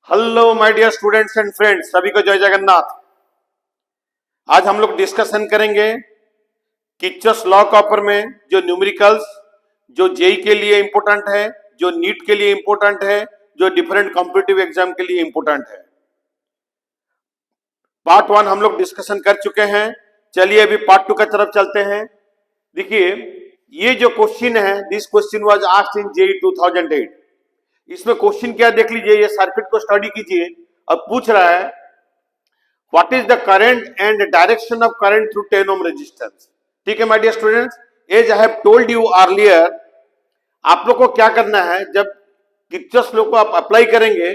Hello my dear students and friends, सभी को जय जगन्नाथ। आज हम लोग डिस्कशन करेंगे किर्चॉफ लॉ कॉपर में जो न्यूमेरिकल्स जो जेई के लिए इंपॉर्टेंट है, जो नीट के लिए इंपॉर्टेंट है, जो डिफरेंट कॉम्पिटिटिव एग्जाम के लिए इंपॉर्टेंट है। पार्ट 1 हम लोग डिस्कशन कर चुके हैं। चलिए अभी पार्ट 2 की तरफ चलते हैं। देखिए ये जो क्वेश्चन है, this question was asked in JEE 2008। इसमें क्वेश्चन क्या देख लीजिए, ये सर्किट को स्टडी कीजिए। अब पूछ रहा है what is the current and direction of current through 10 ohm resistance. ठीक है my dear students, as I have told you earlier, आप लोग को क्या करना है, जब किर्चॉफ लॉ को आप अप्लाई करेंगे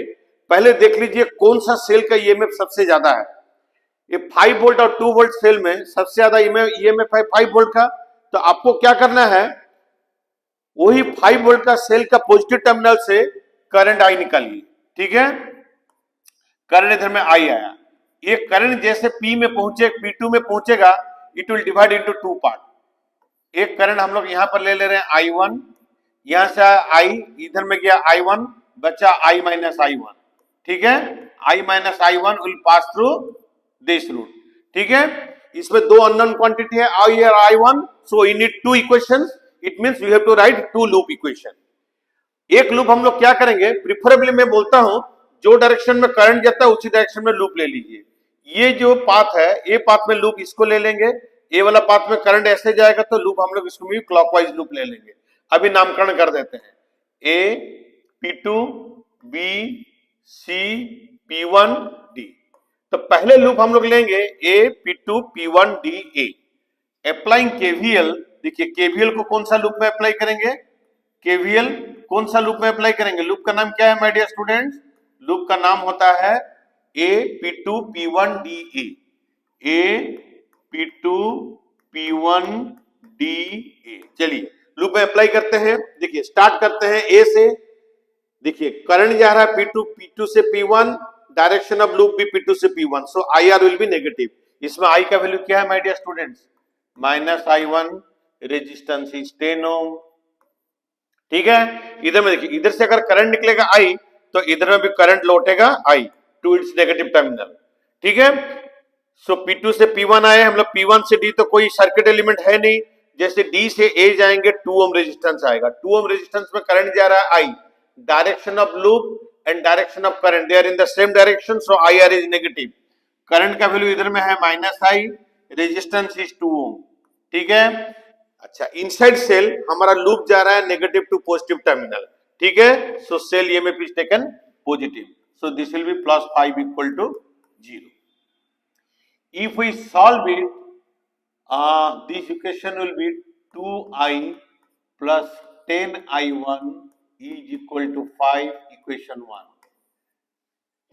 पहले देख लीजिए कौन सा सेल का ईएमएफ सबसे ज्यादा है। ये 5 वोल्ट और 2 वोल्ट सेल में सबसे ज्यादा ईएमएफ है 5 वोल्ट का। तो आपको क्या करना है, वही 5 वोल्ट का सेल का पॉजिटिव टर्मिनल से करंट आई निकालिए। ठीक है, करंट इधर में आई आया। ये करंट जैसे P में पहुंचे, P2 में पहुंचेगा, it will divide into 2 part. एक करंट हम लोग यहां पर ले ले रहे हैं I1, यहां से I इधर में गया I1, बचा I माइनस I1। ठीक है, I minus I1 will pass through this route. ठीक है, इसमें दो अननोन क्वांटिटी है I और I1, so you need two equations. It means you have to write two loop equation. एक लूप हम लोग क्या करेंगे, प्रिफरेबली मैं बोलता हूं जो डायरेक्शन में करंट जाता है उसी डायरेक्शन में लूप ले लीजिए। ये जो पाथ है, ये पाथ में लूप इसको ले लेंगे, ये वाला पाथ में करंट ऐसे जाएगा तो लूप हम लोग इसको भी क्लॉकवाइज लूप ले लेंगे। अभी नामकरण कर देते हैं, ए P2 B C P1 D। तो पहले लूप हम लोग लेंगे A P2 P1 D A। Applying KVL, देखिए केवीएल को कौन सा लूप में अप्लाई करेंगे, केवीएल कौन सा लूप में अप्लाई करेंगे, लूप का नाम क्या है माय डियर स्टूडेंट्स, लूप का नाम होता है A P2 P1 D A। A P2 P1 D A। चलिए लूप में अप्लाई करते हैं। देखिए स्टार्ट करते हैं A से। देखिए करंट जा रहा है P2 से P1, डायरेक्शन ऑफ लूप भी P2 से P1, so IR will be negative. इसमें I का वैल्यू क्या है my dear students, minus I1, resistance is 10 ohm. ठीक है, इधर में देखिए, इधर से अगर करंट निकलेगा I तो इधर में भी करंट लौटेगा I to its negative terminal. ठीक है, सो P2 से P1 आए हम लोग, P1 से D तो कोई सर्किट एलिमेंट है नहीं, जैसे D से A जाएंगे 2 ओम रेजिस्टेंस आएगा। 2 ओम रेजिस्टेंस में करंट जा रहा है I, direction of loop and direction of current they are in the same direction, so IR is negative. Current का वैल्यू इधर में है minus I, resistance is 2 ohm. ठीक है, अच्छा इनसाइड सेल हमारा लूप जा रहा है नेगेटिव टू पॉजिटिव टर्मिनल। ठीक है, so cell EMF is taken positive, so this will be plus 5 equal to 0। If we solve it, this equation will be 2I plus 10I1 is equal to 5, equation 1।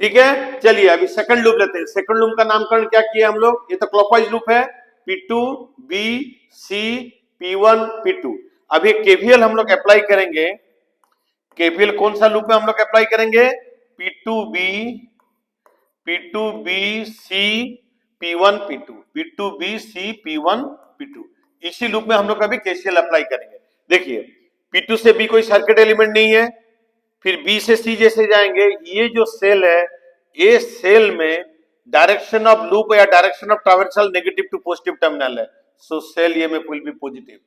ठीक है, चलिए अभी second loop लेते हैं। Second loop का नामकरण क्या किया हम लोग, ये तो क्लॉकवाइज लूप है, P2 B C P1 P2। अभी केवीएल हम लोग अप्लाई करेंगे। केवीएल कौन सा लूप में हम लोग अप्लाई करेंगे, P2B C P1 P2, P2B C P1 P2, इसी लूप में हम लोग अभी केसीएल अप्लाई करेंगे। देखिए P2 से B कोई सर्किट एलिमेंट नहीं है, फिर B से C जैसे जाएंगे, ये जो सेल है, ये सेल में डायरेक्शन ऑफ लूप या direction of traversal negative to positive terminal है, so cell EMF will be positive.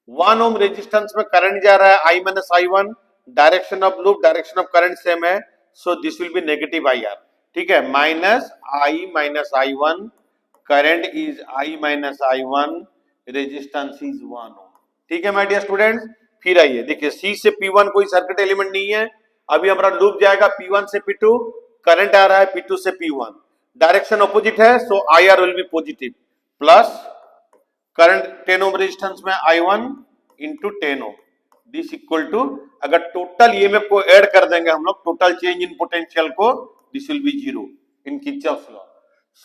1 ohm resistance में करंट जा रहा है I minus I1, direction of loop direction of current same है, so this will be negative IR। ठीक है, minus I minus I1, current is I minus I1, resistance is 1 ohm. ठीक है my dear students, फिर आइए देखिए C से P1 कोई सर्किट एलिमेंट नहीं है, अभी हमारा लूप जाएगा P1 से P2, करंट आ रहा है P2 से P1, डायरेक्शन ऑपोजिट है, so IR will be positive, plus current 10 ohm resistance में I1 into 10 ohm, this equal to, अगर टोटल ईएमएफ को ऐड कर देंगे हम लोग, टोटल चेंज इन पोटेंशियल को, this will be 0 in Kirchhoff law.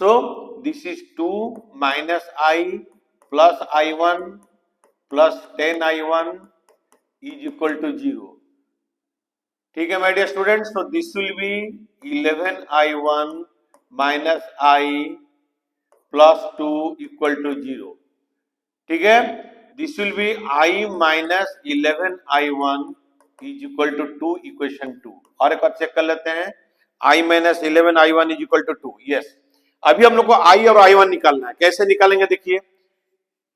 So this is 2 minus I plus I1 plus 10I1 is equal to 0। ठीक है my dear students, so this will be 11I1 minus I plus 2 equal to 0। ठीक है, this will be I minus 11I1 is equal to 2, equation 2। और एक बार check कर लेते हैं, I minus 11 I1 is equal to 2। Yes, अभी हम लोग को I और I1 निकालना है। कैसे निकालेंगे देखिए,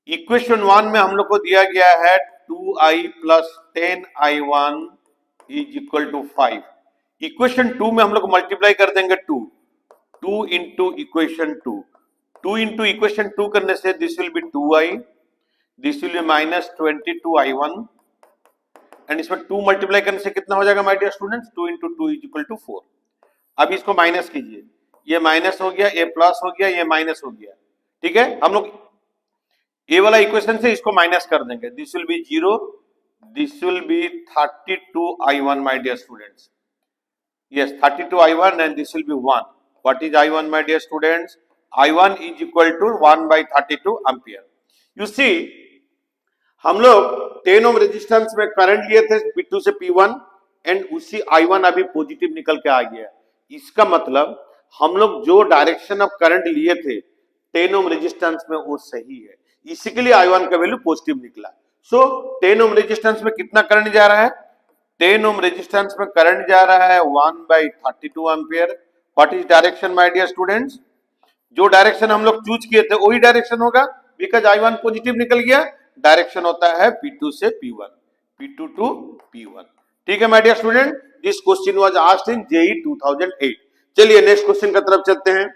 इक्वेशन 1 में हम लोग को दिया गया है 2I plus 10I1 is equal to 5। Equation 2 में हम लोग मल्टीप्लाई कर देंगे 2 इंटू इक्वेशन 2 इंटू इक्वेशन 2 करने से this will be 2I, this will be minus 22I1 and इसमें 2 मल्टीप्लाई करने से कितना हो जाएगा my dear students, 2 into 2 is equal to 4। अब इसको माइनस कीजिए, ये माइनस हो गया, ये प्लस हो गया, ये माइनस हो गया। ठीक है, हम लोग ये वाला इक्वेशन से इसको माइनस कर देंगे, this will be 0, this will be 32I1 my dear students. yes, 32I1 and this will be 1। what is I1 my dear students? I1 is equal to 1 by 32 ampere। you see, हम लोग 10 ohm resistance में current लिए थे P2 से P1 and उसी I1 अभी positive निकल के आ गया। इसका मतलब हम लोग जो डायरेक्शन ऑफ करंट लिए थे 10 ओम रेजिस्टेंस में वो सही है, इसी के लिए I1 का वैल्यू पॉजिटिव निकला। सो 10 ओम रेजिस्टेंस में कितना करंट जा रहा है, 10 ओम रेजिस्टेंस में करंट जा रहा है 1 by 32 ampere. What is direction my dear students, जो डायरेक्शन हम लोग चूज किए थे वही डायरेक्शन होगा, बिकॉज I1 पॉजिटिव निकल गया। डायरेक्शन होता है P2 से P1, P2 टू P1। ठीक है my dear student, this question was asked in JEE 2008। चलिए नेक्स्ट क्वेश्चन की तरफ चलते हैं।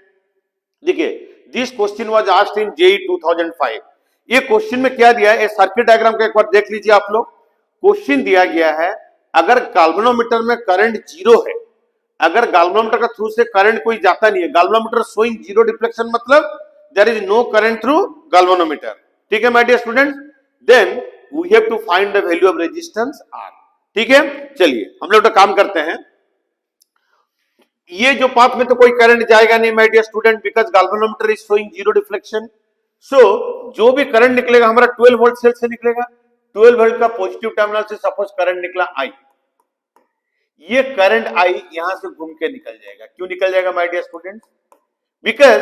देखिए, this question was asked in JEE 2005। ये क्वेश्चन में क्या दिया है, सर्किट डायग्राम को एक बार देख लीजिए आप लोग। क्वेश्चन दिया गया है, अगर गाल्वेनोमीटर में करंट जीरो है, अगर गाल्वेनोमीटर का थ्रू से करंट कोई जाता नहीं है, गाल्वेनोमीटर शोइंग जीरो डिफ्लेक्शन, मतलब there is no current through galvanometer. ठीक है my dear students, then we have to find the value of resistance R। ठीक है, चलिए हम लोग तो काम करते हैं। ये जो पाथ में तो कोई करंट जाएगा नहीं my dear student, because galvanometer is showing zero deflection. So जो भी करंट निकलेगा हमारा 12 वोल्ट सेल से निकलेगा। 12 वोल्ट का पॉजिटिव टर्मिनल से सपोज करंट निकला I, ये करंट I यहां से घूम के निकल जाएगा। क्यों निकल जाएगा my dear students, because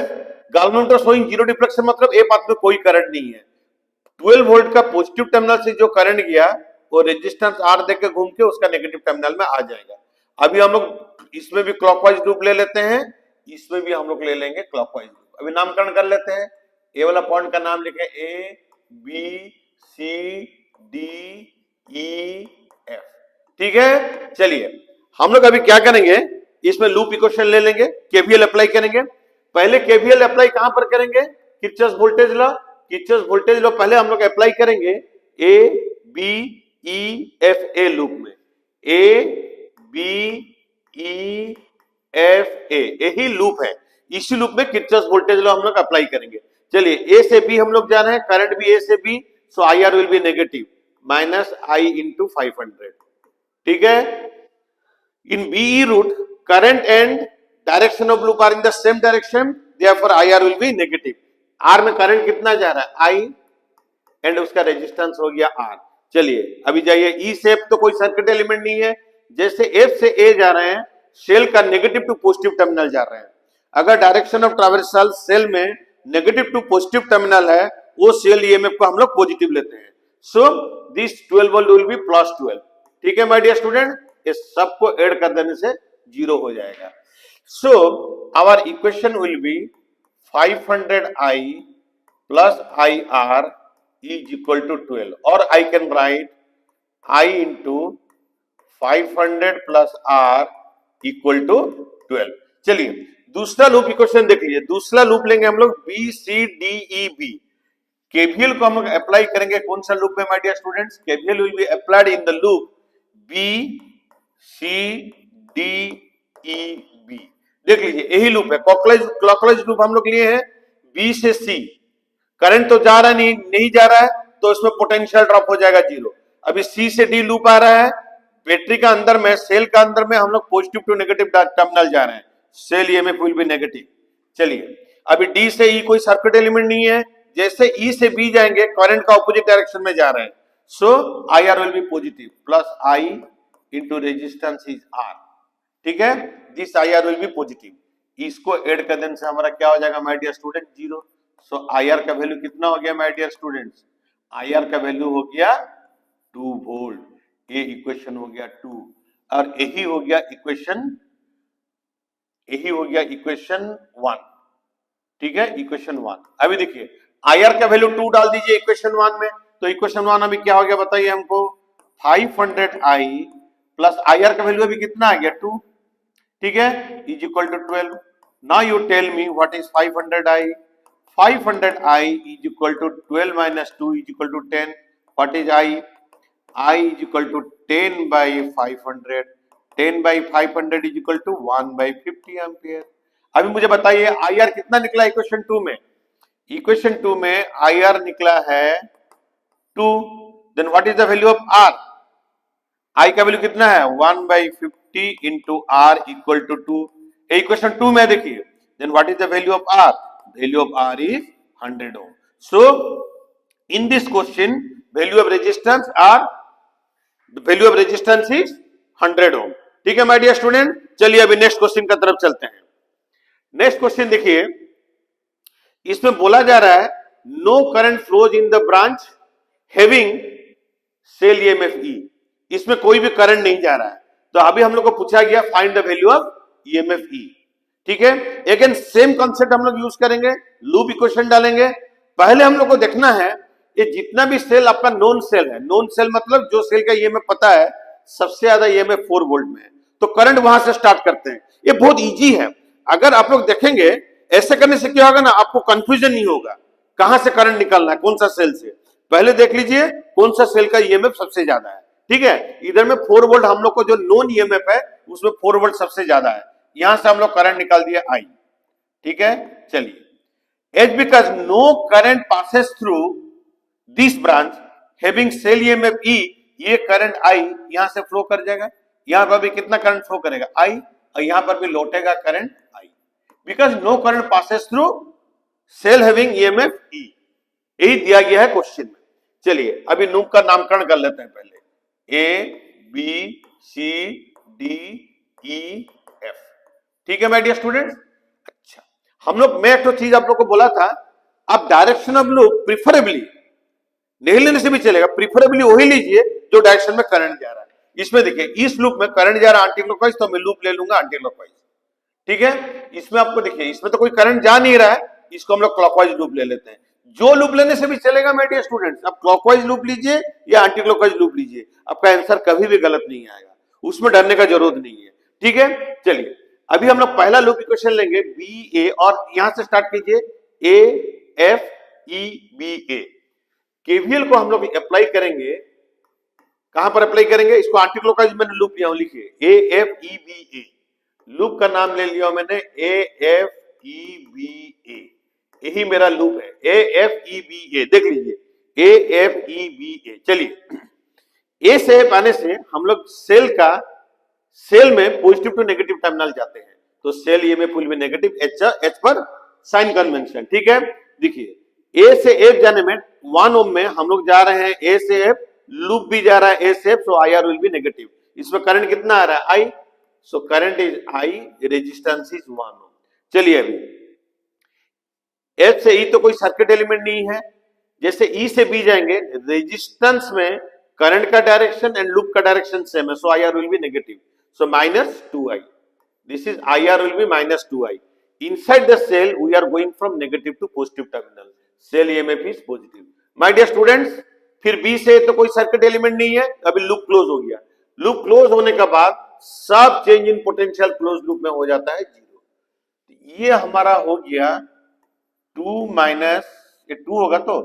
galvanometer showing zero deflection, मतलब ए पाथ में कोई करंट नहीं है। 12 वोल्ट का पॉजिटिव टर्मिनल से जो करंट गया वो रेजिस्टेंस R देकर घूम के उसका नेगेटिव टर्मिनल में आ जाएगा। अभी हम लोग इसमें भी क्लॉकवाइज लूप ले लेते हैं, इसमें भी हम लोग ले लेंगे क्लॉकवाइज लूप। अभी नामकरण कर लेते हैं। ए वाला पॉइंट का नाम लिखे A B C D E F। ठीक है, चलिए हम लोग अभी क्या करेंगे, इसमें लूप इक्वेशन ले लेंगे, केवीएल अप्लाई करेंगे। पहले केवीएल अप्लाई कहां पर करेंगे, Kirchhoff voltage law. Kirchhoff voltage law पहले हम लोग अप्लाई करेंगे A B E F A loop में। A B E F A यही लूप है, इसी लूप में किर्चॉफ वोल्टेज लॉ हम लोग अप्लाई करेंगे। चलिए ए से बी हम लोग जाना है, करंट भी ए से B, so I R will be negative minus I into 500। ठीक है, इन be root current and direction of loop are in the same direction, therefore I R will be negative. Are में current कितना जा रहा है आई, and उसका resistance हो गया आर। चलिए अभी जाइए, ई से एफ तो कोई सर्किट एलिमेंट नहीं है, जैसे एफ से ए जा रहे हैं, सेल का नेगेटिव टू पॉजिटिव टर्मिनल जा रहे हैं। अगर डायरेक्शन ऑफ ट्रैवर्सल सेल में नेगेटिव टू पॉजिटिव टर्मिनल है, वो सेल ईएमएफ को हम लोग पॉजिटिव लेते हैं। So this 12 volt will be plus 12। ठीक है माय डियर स्टूडेंट, इस सबको ऐड कर देने से जीरो हो जाएगा। So our equation will be 500I plus IR is equal to 12, or I can write I into 500 plus R equal to 12। चलिए दूसरा लूप इक्वेशन देख लीजिए। दूसरा लूप लेंगे हम लोग B C D E B। KVL को हम लोग अप्लाई करेंगे कौन सा लूप में my dear students, KVL will be applied in the loop B C D E B। देख लीजिए यही लूप है, क्लॉकवाइज लूप हम लोग लिए हैं। B से C करंट तो जा रहा नहीं जा रहा है, तो इसमें पोटेंशियल ड्रॉप हो जाएगा जीरो। अभी सी से डी लूप आ रहा है, बैटरी का अंदर में, सेल का अंदर में हम लोग पॉजिटिव टू नेगेटिव टर्मिनल जा रहे हैं, cell EMF will be negative. चलिए अभी डी से ई कोई सर्किट एलिमेंट नहीं है, जैसे ई से बी जाएंगे करंट का ऑपोजिट डायरेक्शन में जा रहे हैं, so I R will be positive plus I into resistance is R. ठीक है, this I R will be positive. इसको ऐड कर देने से हमारा क्या हो जाएगा my dear student, zero. So I R का वैल्यू कितना हो गया my dear students, I R का वैल्यू हो गया 2 वोल्ट। ये इक्वेशन हो गया 2 और यही हो गया इक्वेशन यही हो गया इक्वेशन 1। ठीक है, इक्वेशन 1। अभी देखिए आईआर का वैल्यू 2 डाल दीजिए इक्वेशन 1 में, तो इक्वेशन 1 अभी क्या हो गया बताइए हमको, 500i प्लस आईआर का वैल्यू अभी कितना आ गया 2, ठीक है, is equal to 12। Now you tell me what is 500i। 500i is equal to 12 minus 2 is equal to 10। What is i? i is equal to 10 by 500। 10 by 500 is equal to 1 by 50 ampere. अभी मुझे बताइए I R कितना निकला equation 2 में? Equation 2 में I R निकला है 2। Then what is the value of R? I का वैल्यू कितना है 1 by 50 into R equal to 2। Equation 2 में देखिए, then what is the value of R? Value of R is 100 ohm. So in this question value of resistance is 100 ohm. ठीक है my dear student, चलिए अभी next question की तरफ चलते हैं। नेक्स्ट क्वेश्चन देखिए, इसमें बोला जा रहा है no current flows in the branch having cell EMF E. इसमें कोई भी करंट नहीं जा रहा है, तो अभी हम लोग को पूछा गया find the value of EMF ई। ठीक है, अगेन सेम कॉन्सेप्ट हम लोग यूज करेंगे, लूप इक्वेशन डालेंगे। पहले हम लोग को देखना है ये जितना भी सेल आपका नोन सेल है, नोन सेल मतलब जो सेल का ईएमएफ पता है सबसे ज्यादा ईएमएफ 4 वोल्ट में है, तो करंट वहां से स्टार्ट करते हैं। ये बहुत इजी है, अगर आप लोग देखेंगे ऐसे करने से क्या होगा ना, आपको कंफ्यूजन नहीं होगा कहां से करंट निकलना है, कौन सा सेल से। पहले देख लीजिए कौन सा सेल का ईएमएफ सबसे ज्यादा है। ठीक है, इधर में 4 वोल्ट हम लोग को जो नॉन ईएमएफ है उसमें 4 वोल्ट सबसे ज्यादा है, यहां से हम लोग करंट निकाल दिए आई। ठीक है, चलिए, as because no current passes through this branch having cell EMF E, ये करंट आई यहां से फ्लो कर जाएगा, यहां पर भी कितना करंट फ्लो करेगा आई, और यहां पर भी लौटेगा current I, because no current passes through cell having EMF E. यही दिया गया है क्वेश्चन में। चलिए अभी लूप का नामकरण कर लेते हैं पहले, A B C D E F. ठीक है माय डियर स्टूडेंट्स। अच्छा, हम लोग मैं एक तो चीज आप लोग को बोला था, आप डायरेक्शन ऑफ लूप प्रिफरेबली नहीं लेने से भी चलेगा, प्रिफरेबली वही लीजिए जो डायरेक्शन में करंट जा रहा है। इसमें देखिए इस लूप में करंट जा रहा है एंटी क्लॉकवाइज, तो मैं लूप ले लूंगा एंटी क्लॉकवाइज। ठीक है, इसमें आपको देखिए इसमें तो कोई करंट जा नहीं रहा है, इसको हम लोग क्लॉकवाइज लूप ले लेते हैं। जो लूप लेने से भी चलेगा माय डियर स्टूडेंट्स, आप क्लॉकवाइज लूप लीजिए या एंटी क्लॉकवाइज लूप लीजिए, आपका आंसर कभी भी गलत नहीं आएगा, उसमें डरने का जरूरत नहीं है। ठीक है, चलिए अभी हम लोग पहला लूप इक्वेशन लेंगे बी ए, और यहां से स्टार्ट कीजिए A F E B A. KVL को हम लोग अप्लाई करेंगे, कहां पर अप्लाई करेंगे, इसको एंटी क्लॉकवाइज मैंने लूप लिया हूं, लिखिए A F E B A, loop का नाम ले लिया मैंने ए एफ ई बी ए, यही मेरा लूप है ए एफ ई बी ए। देख लीजिए ए एफ ई बी ए। चलिए ए से एफ आने से हम लोग सेल में पॉजिटिव टू नेगेटिव टर्मिनल जाते हैं, तो cell EMF will be negative as per sign convention. ठीक है, देखिए ए से एफ जाने में 1 ओम में हम लोग जा रहे हैं ए से एफ, लूप भी जा रहा है ए से F, so I R will be negative. इसमें करंट कितना आ रहा है I, so current is I, resistance is 1 ohm. चलिए अभी एफ से ई तो कोई सर्किट एलिमेंट नहीं है, जैसे ई से बी जाएंगे रेजिस्टेंस में करंट का डायरेक्शन एंड लूप का डायरेक्शन सेम है, so I R will be negative, so minus 2i। This is I R will be minus 2i। Inside the cell we are going from negative to positive terminal, cell EMF is positive. My dear students, फिर B से तो कोई circuit element नहीं है, अभी loop close हो गया। Loop close होने के बाद सब change in potential close loop में हो जाता है 0। ये हमारा हो गया 2 माइनस, ये 2 होगा तो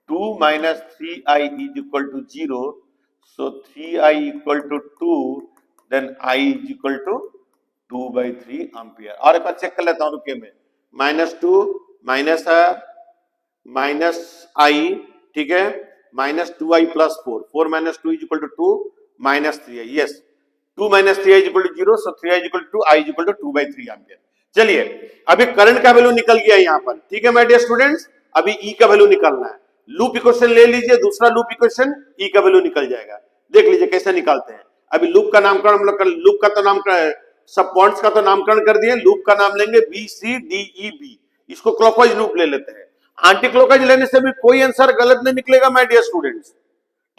2 minus 3i is equal to 0, so 3i equal to 2, then i is equal to 2/3 ampere. और एक बार चेक कर लेता हूं, रुके में -2 माइनस i, ठीक है, minus 2i plus 4, 4 minus 2 is equal to 2 minus 3i, yes 2 minus 3i is equal to 0, so 3i is equal to 2, i is equal to 2/3 ampere. चलिए अभी करंट का वैल्यू निकल गया यहां पर। ठीक है माय डियर स्टूडेंट्स, अभी ई का वैल्यू निकालना है। लूप इक्वेशन ले लीजिए, दूसरा लूप इक्वेशन, ई का वैल्यू निकल जाएगा। देख लीजिए कैसे निकालते हैं। अभी लूप का नामकरण हम लोग लूप का तो नामकरण, सब पॉइंट्स का तो नामकरण कर दिए, लूप का नाम लेंगे B C D E B, इसको क्लॉकवाइज लूप ले लेते हैं। एंटी क्लॉकवाइज लेने से भी कोई आंसर गलत नहीं निकलेगा माय डियर स्टूडेंट्स।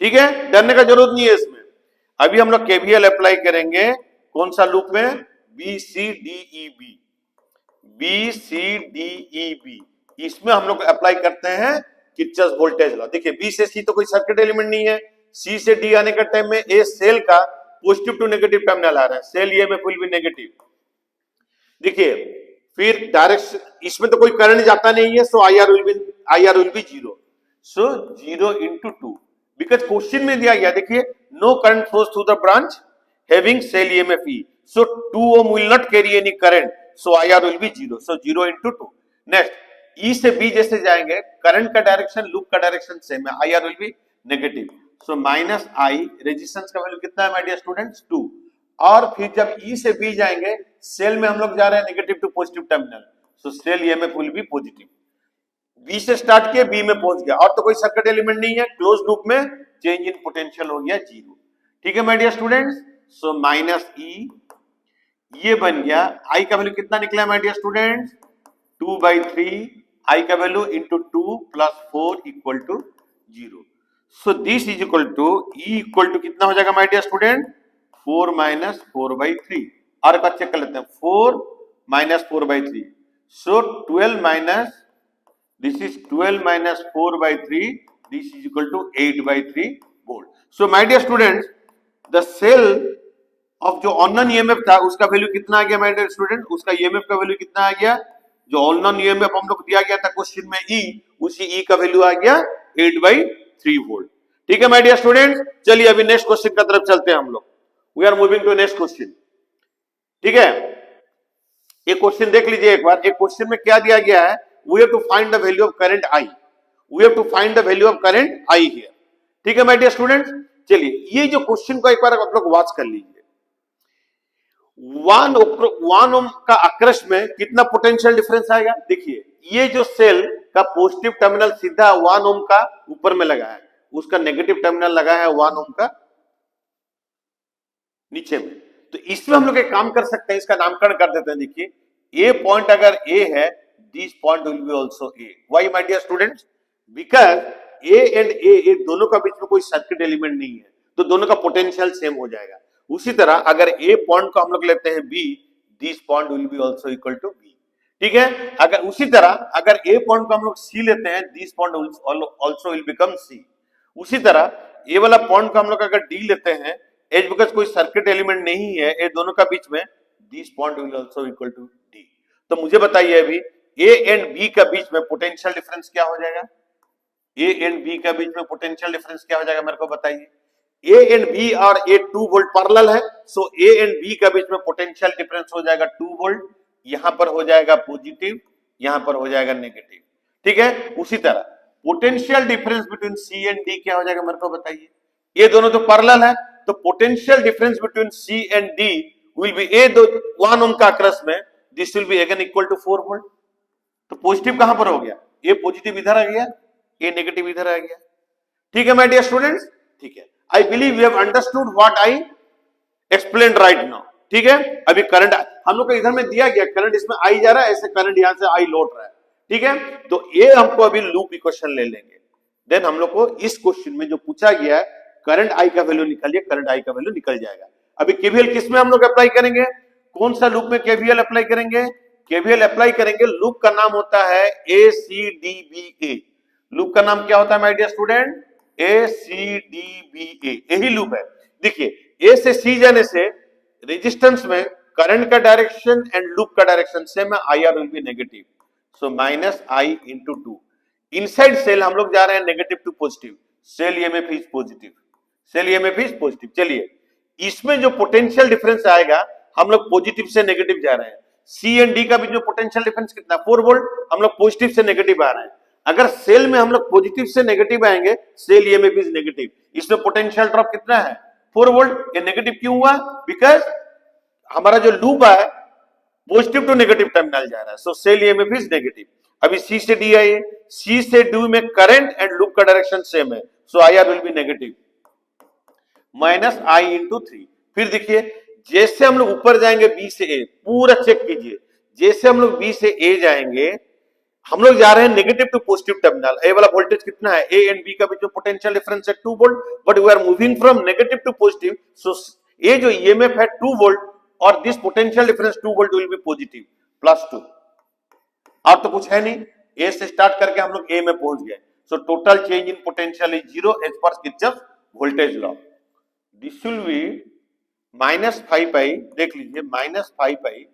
ठीक है, डरने का जरूरत नहीं है इसमें। अभी हम लोग केवीएल अप्लाई करेंगे, कौन सा लूप में, B C D E B, B C D E B, इसमें हम लोग अप्लाई करते हैं किरचॉफ वोल्टेज लॉ। देखिए बी से सी तो कोई सर्किट एलिमेंट नहीं है, सी से डी आने का टाइम में ए सेल का पॉजिटिव टू नेगेटिव टर्मिनल आ रहा है, cell EMF will be negative. देखिए फिर डायरेक्शन, इसमें तो कोई करंट जाता नहीं है, so IR will be zero, so 0 into 2, because question में दिया गया, देखिए no current flows through the branch having cell EMF E, so 2 ohm will not carry any current, so IR will be zero, so 0 into 2। Next E से B जैसे जाएंगे, current का direction loop का direction same है, IR will be negative, so minus I, resistance का value कितना है my dear students 2। और फिर जब ई से बी जाएंगे, सेल में हम लोग जा रहे हैं negative to positive terminal, so cell EMF will be positive. B से स्टार्ट किया, बी में पहुंच गया, और तो कोई सर्किट एलिमेंट नहीं है, क्लोज लूप में चेंज इन पोटेंशियल हो गया जीरो। ठीक है my dear students, so minus E, ये बन गया, आई का वैल्यू कितना निकला माय डियर स्टूडेंट्स 2/3, आई का value into 2 plus 4 equal to 0, so this is equal to E equal to कितना हो जाएगा माय डियर स्टूडेंट 4 माइनस 4/3, और एक बार चेक कर लेते हैं 4 minus 4/3, so 12 minus, this is 12 minus 4/3, this is equal to 8/3 volt. So my dear students, the cell of जो ऑननोन ईएमएफ था उसका वैल्यू कितना आ गया my dear student, उसका ईएमएफ का वैल्यू कितना आ गया, जो ऑननोन ईएमएफ हम लोग दिया गया था क्वेश्चन में ई, उसी ई का वैल्यू आ गया 8/3 वोल्ट। ठीक है माय डियर स्टूडेंट्स, चलिए अभी नेक्स्ट क्वेश्चन की तरफ चलते हैं हम लोग, we are moving to next question. ठीक है, एक क्वेश्चन देख लीजिए एक बार, एक क्वेश्चन में क्या दिया गया है, we have to find the value of current I, we have to find the value of current I here। ठीक है माय डियर स्टूडेंट्स, चलिए ये जो क्वेश्चन को एक बार आप लोग वॉच कर लीजिए। 1 ओम का अक्रस में कितना पोटेंशियल डिफरेंस आएगा, देखिए ये जो सेल का पॉजिटिव टर्मिनल सीधा 1 ओम का ऊपर में लगा है, उसका नेगेटिव टर्मिनल लगा है 1 ओम का नीचे में, तो इसमें हम लोग एक काम कर सकते हैं, इसका नामकरण कर देते हैं। देखिए ए पॉइंट अगर ए है, this point will be also A. Why my dear students? Because A and A दोनों का बीच में कोई सर्किट एलिमेंट नहीं है, तो दोनों का पोटेंशियल सेम हो जाएगा। उसी तरह अगर A पॉइंट को हम लोग लेते हैं B, this point will be also equal to B। ठीक है, अगर उसी तरह अगर A पॉइंट को हम लोग C लेते हैं, this point also will become C। उसी तरह A वाला पॉइंट को हम लोग अगर D लेते हैं, एज बिकॉज कोई सर्किट एलिमेंट नहीं है ये दोनों का बीच में, this point will also equal to D। तो मुझे बताइए अभी A एंड B का बीच में पोटेंशियल डिफरेंस क्या हो जाएगा, A एंड B का बीच में पोटेंशियल डिफरेंस क्या हो जाएगा मेरे को बताइए। A एंड B और A 2 वोल्ट पैरेलल है, सो A एंड B का बीच में पोटेंशियल डिफरेंस हो जाएगा 2 वोल्ट, यहां पर हो जाएगा पॉजिटिव, यहां पर हो जाएगा नेगेटिव। ठीक है, उसी तरह potential difference between C and D क्या हो जाएगा मेरे को बताइए, ये दोनों तो पैरेलल है, तो potential difference between C and D will be A 1 ohm का अक्रस में, this will be again equal to 4 volt. तो पॉजिटिव कहां पर हो गया, ए पॉजिटिव इधर आ गया, ए नेगेटिव इधर आ गया। ठीक है माय डियर स्टूडेंट्स, ठीक है, I believe you have understood what I explained right now. ठीक है, अभी करंट हम लोग को इधर में दिया गया, करंट इसमें आई जा रहा है, ऐसे करंट यहां से आई लौट रहा है। ठीक है, तो ये हमको अभी लूप इक्वेशन ले लेंगे, देन हम लोग को इस क्वेश्चन में जो पूछा गया है करंट आई का वैल्यू निकालिए, करंट आई का वैल्यू निकल जाएगा। अभी केवीएल किस में हम लोग अप्लाई करेंगे, कौन सा लूप में केवीएल अप्लाई करेंगे, केवीएल अप्लाई करेंगे, लूप का नाम होता है ACDBA। लूप का नाम क्या होता है माय डियर स्टूडेंट, ACDBA, यही लूप है। देखिए A से C जाने से रेजिस्टेंस में करंट का डायरेक्शन एंड लूप का डायरेक्शन सेम है, IR will be negative, so minus I into 2। Inside cell हम लोग जा रहे हैं negative to positive, cell EMF is positive, cell EMF is positive. चलिए इसमें जो पोटेंशियल डिफरेंस आएगा, हम लोग पॉजिटिव से नेगेटिव जा रहे हैं, C एंड D का बीच में पोटेंशियल डिफरेंस कितना 4 वोल्ट, हम लोग पॉजिटिव से नेगेटिव आ रहे हैं। अगर सेल में हम लोग पॉजिटिव से नेगेटिव आएंगे, सेल ईएमएफ इज नेगेटिव, इसमें पोटेंशियल ड्रॉप कितना है 4 वोल्ट। ये नेगेटिव क्यों हुआ, बिकॉज हमारा जो लूप है पॉजिटिव टू नेगेटिव टर्मिनल जा रहा है, so cell EMF is negative. अभी C से D आइए, C से D में करंट एंड लूप का डायरेक्शन सेम है, so IR will be negative, minus I into 3। फिर देखिए जैसे हम लोग ऊपर जाएंगे B से A, पूरा चेक कीजिए, जैसे हम लोग B से A जाएंगे, हम लोग जा रहे हैं नेगेटिव टू पॉजिटिव टर्मिनल। ए वाला वोल्टेज कितना है, A एंड B का बीच में पोटेंशियल डिफरेंस है 2 volt, but we are moving from negative to positive, so ये जो ईएमएफ है 2 वोल्ट, और this potential difference 2 volt will be positive +2। और तो कुछ है नहीं, ए से स्टार्ट करके हम लोग ए में पहुंच गए। So total change in potential is 0 as per Kirchhoff voltage law. This will be -5 पाई, देख लीजिए -5 पाई,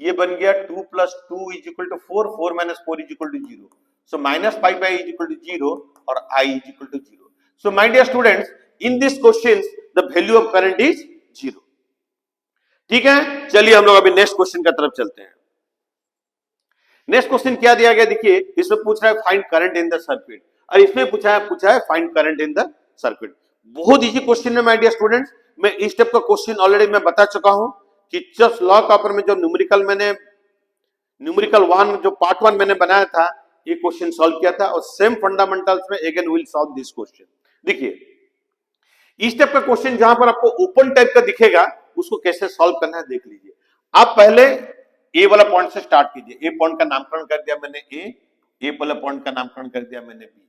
ये बन गया 2 + 2 = 4, 4 - 4 = 0। सो -5 पाई = 0 और I = 0। So my dear students, in this question the value of current is 0। ठीक है, चलिए हम लोग अभी नेक्स्ट क्वेश्चन की तरफ चलते हैं। नेक्स्ट क्वेश्चन क्या दिया गया, देखिए इसमें पूछ रहा है find current in the circuit, और इसमें पूछा है find current in the circuit. बहुत इजी क्वेश्चन है माय डियर स्टूडेंट्स। मैं इस टाइप का क्वेश्चन ऑलरेडी मैं बता चुका हूं कि किरचॉफ लॉ का ऊपर में जो न्यूमेरिकल 1 जो पार्ट 1 मैंने बनाया था, ये क्वेश्चन सॉल्व किया था, और सेम फंडामेंटल्स में again will solve this question. देखिए इस टाइप का क्वेश्चन जहां पर आपको ओपन टाइप का दिखेगा, उसको कैसे सॉल्व करना है देख लीजिए। आप पहले ए वाला पॉइंट से स्टार्ट कीजिए। ए पॉइंट का नामकरण कर दिया मैंने ए वाला पॉइंट का नामकरण कर दिया मैंने बी।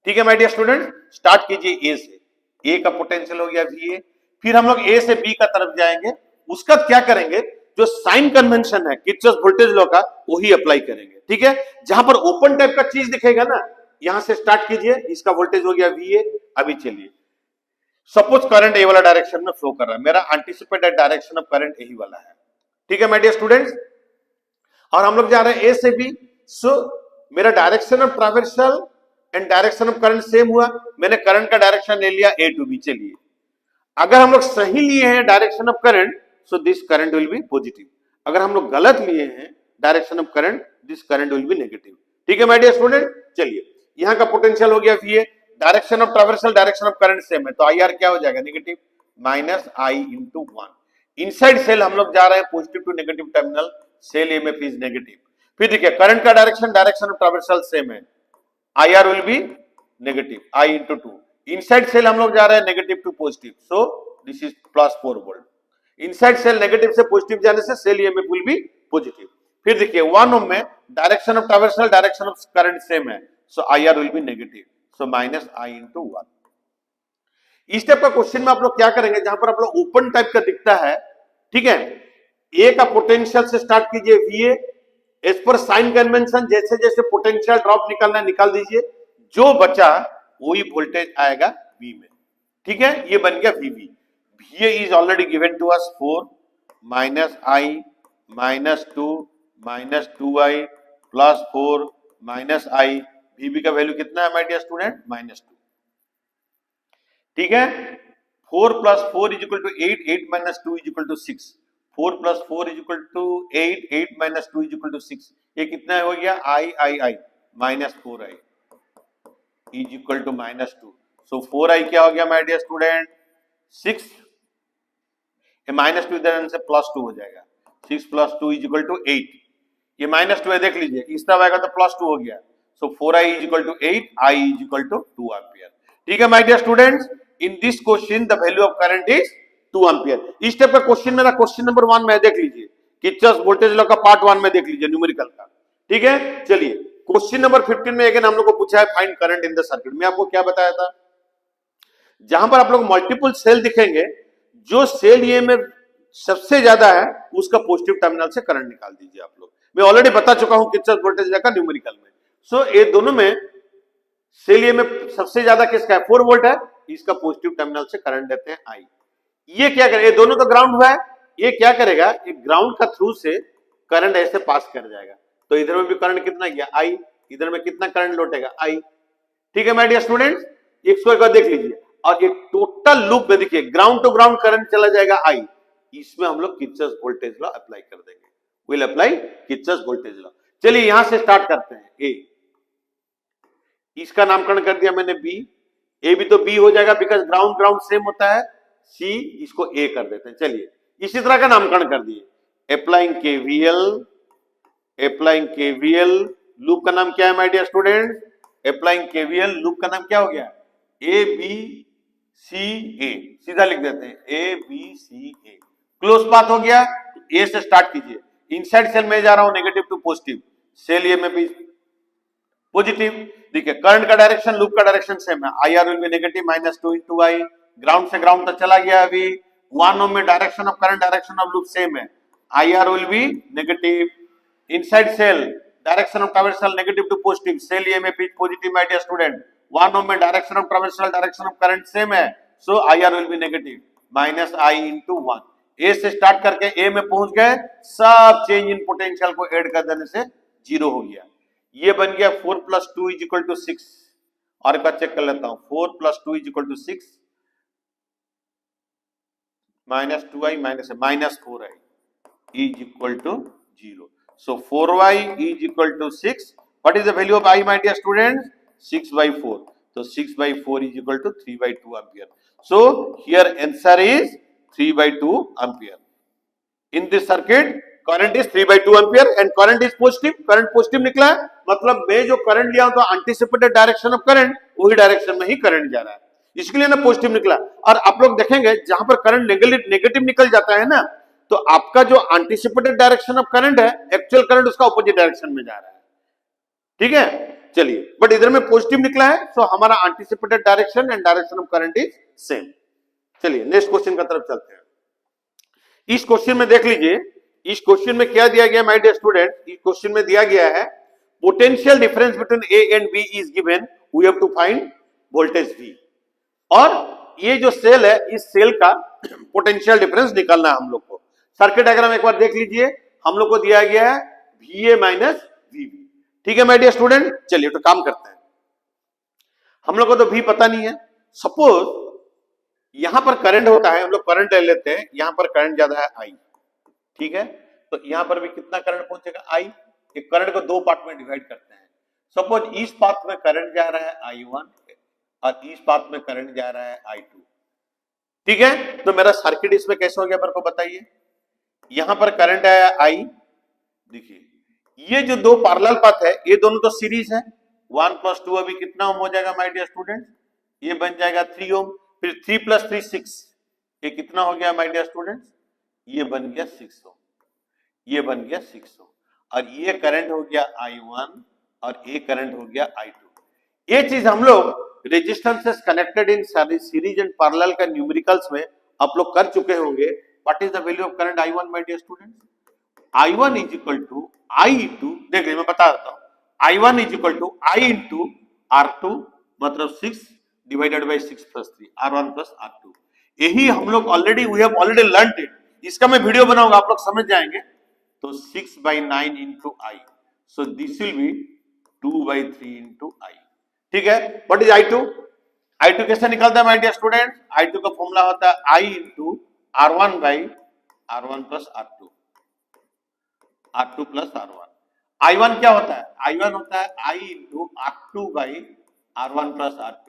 ठीक है माय डियर स्टूडेंट, स्टार्ट कीजिए ए से। ए का पोटेंशियल हो गया वी। फिर हम लोग ए से बी का तरफ जाएंगे। उसका क्या करेंगे, जो साइन कन्वेंशन है किरचॉफ वोल्टेज लॉ का, वही अप्लाई करेंगे। ठीक है, जहां पर ओपन टाइप का चीज दिखेगा ना, यहां से स्टार्ट कीजिए। इसका वोल्टेज हो गया वी। अभी चलिए, सपोज करंट ए वाला डायरेक्शन में फ्लो कर रहा है, मेरा एंटीसिपेटेड डायरेक्शन ऑफ करंट यही वाला है। ठीक है माय डियर स्टूडेंट्स, और हम लोग जा रहे हैं ए से बी। सो मेरा direction of traversal and direction of current same हुआ। मैंने करंट का डायरेक्शन ले लिया ए टू बी। चलिए, अगर हम लोग सही लिए हैं direction of current, so this current will be positive. अगर हम लोग गलत लिए हैं direction of current, this current will be negative. ठीक है माय डियर स्टूडेंट, चलिए यहां का पोटेंशियल हो गया V. Direction of traversal direction of current same है, तो आई आर क्या हो जाएगा, नेगेटिव -I × 1। इनसाइड सेल हम लोग जा रहे हैं positive to negative terminal, cell EMF is negative. फिर देखिए करंट का डायरेक्शन ऑफ ट्रैवर्सल सेम है, I R will be negative I × 2। Inside cell हम लोग जा रहे हैं negative to positive, so this is +4 volt. Inside cell negative से पॉजिटिव जाने से cell EMF will be positive. फिर देखिए 1 ओम में direction of traversal direction of current same है, so I R will be negative, so -I × 1। इस type का question में आप लोग क्या करेंगे, जहां पर आप लोग ओपन टाइप का दिखता है, ठीक है, ए का पोटेंशियल से स्टार्ट कीजिए V. As per sign convention जैसे जैसे पोटेंशियल ड्रॉप निकालना निकाल दीजिए, जो बचा वही वोल्टेज आएगा वी में। ठीक है, ये बन गया V. V is already given to us 4 -I -2 -2I +4 -I। VB का वैल्यू कितना है माय डियर स्टूडेंट, -2। ठीक है, 4 + 4 = 8, 8 - 2 = 6। 4 + 4 = 8, 8 - 2 = 6। ये कितना हो गया, I -4I = -2। सो 4I क्या हो गया माय डियर स्टूडेंट, 6। ये -2 इधर से +2 हो जाएगा, 6 + 2 = 8। ये -2 है, देख लीजिए इस तरफ आएगा तो +2 हो गया। So 4I = 8, I = 2 ampere. ठीक है my dear students, in this question the value of current is 2 ampere. इस टाइप का क्वेश्चन मेरा क्वेश्चन नंबर 1 में देख लीजिए, किरचॉफ वोल्टेज लॉ का पार्ट 1 में देख लीजिए न्यूमेरिकल का। ठीक है, चलिए क्वेश्चन नंबर 15 में अगेन हम लोग को पूछा है find current in the circuit. मैं आपको क्या बताया था, जहां पर आप लोग मल्टीपल सेल दिखेंगे, जो सेल ये में सबसे ज्यादा है उसका पॉजिटिव टर्मिनल से करंट निकाल दीजिए आप लोग। मैं ऑलरेडी बता चुका हूं किरचॉफ वोल्टेज लॉ का न्यूमेरिकल में। सो ये दोनों में सेल ये में सबसे ज्यादा किसका है, 4 वोल्ट है, इसका पॉजिटिव टर्मिनल से करंट देते हैं I। ये क्या करेगा, ये दोनों तो ग्राउंड हुआ है, ये क्या करेगा, ये ग्राउंड का थ्रू से करंट ऐसे पास कर जाएगा, तो इधर में भी करंट कितना गया I, इधर में कितना करंट लौटेगा I। ठीक है माय डियर स्टूडेंट्स, इसको एक बार देख लीजिए, और ये टोटल लूप में देखिए ग्राउंड टू ग्राउंड करंट चला जाएगा I। इसमें हम लोग किरचॉफ वोल्टेज लॉ अप्लाई कर देंगे, will apply Kirchhoff voltage law. चलिए यहां से स्टार्ट करते हैं। ए, इसका नामकरण कर दिया मैंने बी। ए भी तो बी हो जाएगा, बिकॉज ग्राउंड ग्राउंड सेम होता है। सी, इसको ए कर देते हैं। चलिए इसी तरह का नामकरण कर दिए। अप्लाइंग केवीएल, लूप का नाम क्या है my dear student, applying KVL, loop का नाम क्या हो गया, ए बी सी ए। सीधा लिख देते हैं A B C A, close path हो गया। ए से स्टार्ट कीजिए, इनसाइड सेल में जा रहा हूं negative to positive, cell A में भी पॉजिटिव। देखिए करंट का डायरेक्शन, लूप का डायरेक्शन सेम है, I R will be negative -2 × I। Ground से ग्राउंड तक चला गया अभी, 1 ohm में direction of current, direction of loop same है, IR will be negative. Inside cell direction of traversal negative to positive, cell EMF is positive my dear student. 1 ohm में direction of traversal, direction of current same है, so IR will be negative, minus I into 1. ए से start करके ए में पहुंच गए, सब change in potential को add कर देने से जीरो हो गया. ये बन गया 4 + 2 = 6. और एक बार चेक कर लेता हूं, 4 + 2 = 6, -2i -4i = 0. So 4y = 6. What is the value of I, my dear students? 6/4. So 6/4 = 3/2 ampere. So here answer is 3/2 ampere. In this circuit, current is 3/2 ampere and current is positive. Current positive निकला है, मतलब मैं जो current लिया हूं तो anticipated direction of current, वही direction में ही करंट जा रहा है, इसके लिए ना पॉजिटिव निकला. और आप लोग देखेंगे जहां पर करंट नेगेटिव निकल जाता है ना, तो आपका जो एंटीसिपेटेड डायरेक्शन ऑफ करंट है, एक्चुअल करंट उसका ऑपोजिट डायरेक्शन में जा रहा है. ठीक है, चलिए, बट इधर में पॉजिटिव निकला है, सो हमारा anticipated direction and direction of current is same. चलिए नेक्स्ट क्वेश्चन की तरफ चलते हैं. इस क्वेश्चन में देख लीजिए, इस क्वेश्चन में क्या दिया गया माय डियर स्टूडेंट. इस क्वेश्चन में दिया गया है potential difference between A and B is given, we have to find voltage V. और ये जो सेल है, इस सेल का पोटेंशियल डिफरेंस निकालना है हम लोग को. सर्किट डायग्राम एक बार देख लीजिए, हम लोग को दिया गया है VA माइनस VB. ठीक है माय डियर स्टूडेंट, चलिए तो काम करते हैं. हम लोग को तो V पता नहीं है. सपोज यहां पर करंट होता है, हम लोग करंट ले लेते हैं, यहां पर करंट ज्यादा है I. ठीक है, तो यहां पर भी कितना करंट पहुंचेगा I. एक करंट को दो पार्ट में डिवाइड करते हैं. सपोज इस पाथ में करंट जा रहा है I1 और इस पाथ में करंट जा रहा है I2. ठीक है, तो मेरा सर्किट इसमें कैसे हो गया मेरे को बताइए. यहां पर करंट आया I. देखिए ये जो दो पैरेलल पाथ है, ये दोनों तो सीरीज है. 1 + 2 अभी कितना ओम हो जाएगा माय डियर स्टूडेंट, ये बन जाएगा 3 ओम. फिर 3 + 3 6, ये कितना हो गया माय डियर स्टूडेंट, ये बन गया 6 ओम. ये बन गया 6 ओम. और ये करंट हो गया I1 और ये करंट हो गया I2. ये चीज हम लोग resistances connected in series and parallel का न्यूमेरिकल्स में आप लोग कर चुके होंगे. What is the value of current I1 my dear students. I1 = I into, देख लीजिए मैं बता देता हूं, I1 = I into R2, मतलब 6 डिवाइडेड बाय 6 + 3, R1 + R2. यही हम लोग we have already learned it. इसका मैं वीडियो बनाऊंगा, आप लोग समझ जाएंगे. तो 6/9 into I, so this will B 2/3 into I. ठीक है, व्हाट इज I2? I2 कैसे निकलता है माय डियर स्टूडेंट. I2 का फॉर्मूला होता है I into R1 + R2, R2 + R1. I1 क्या होता है, I1 होता है I into R2/R1 + R2.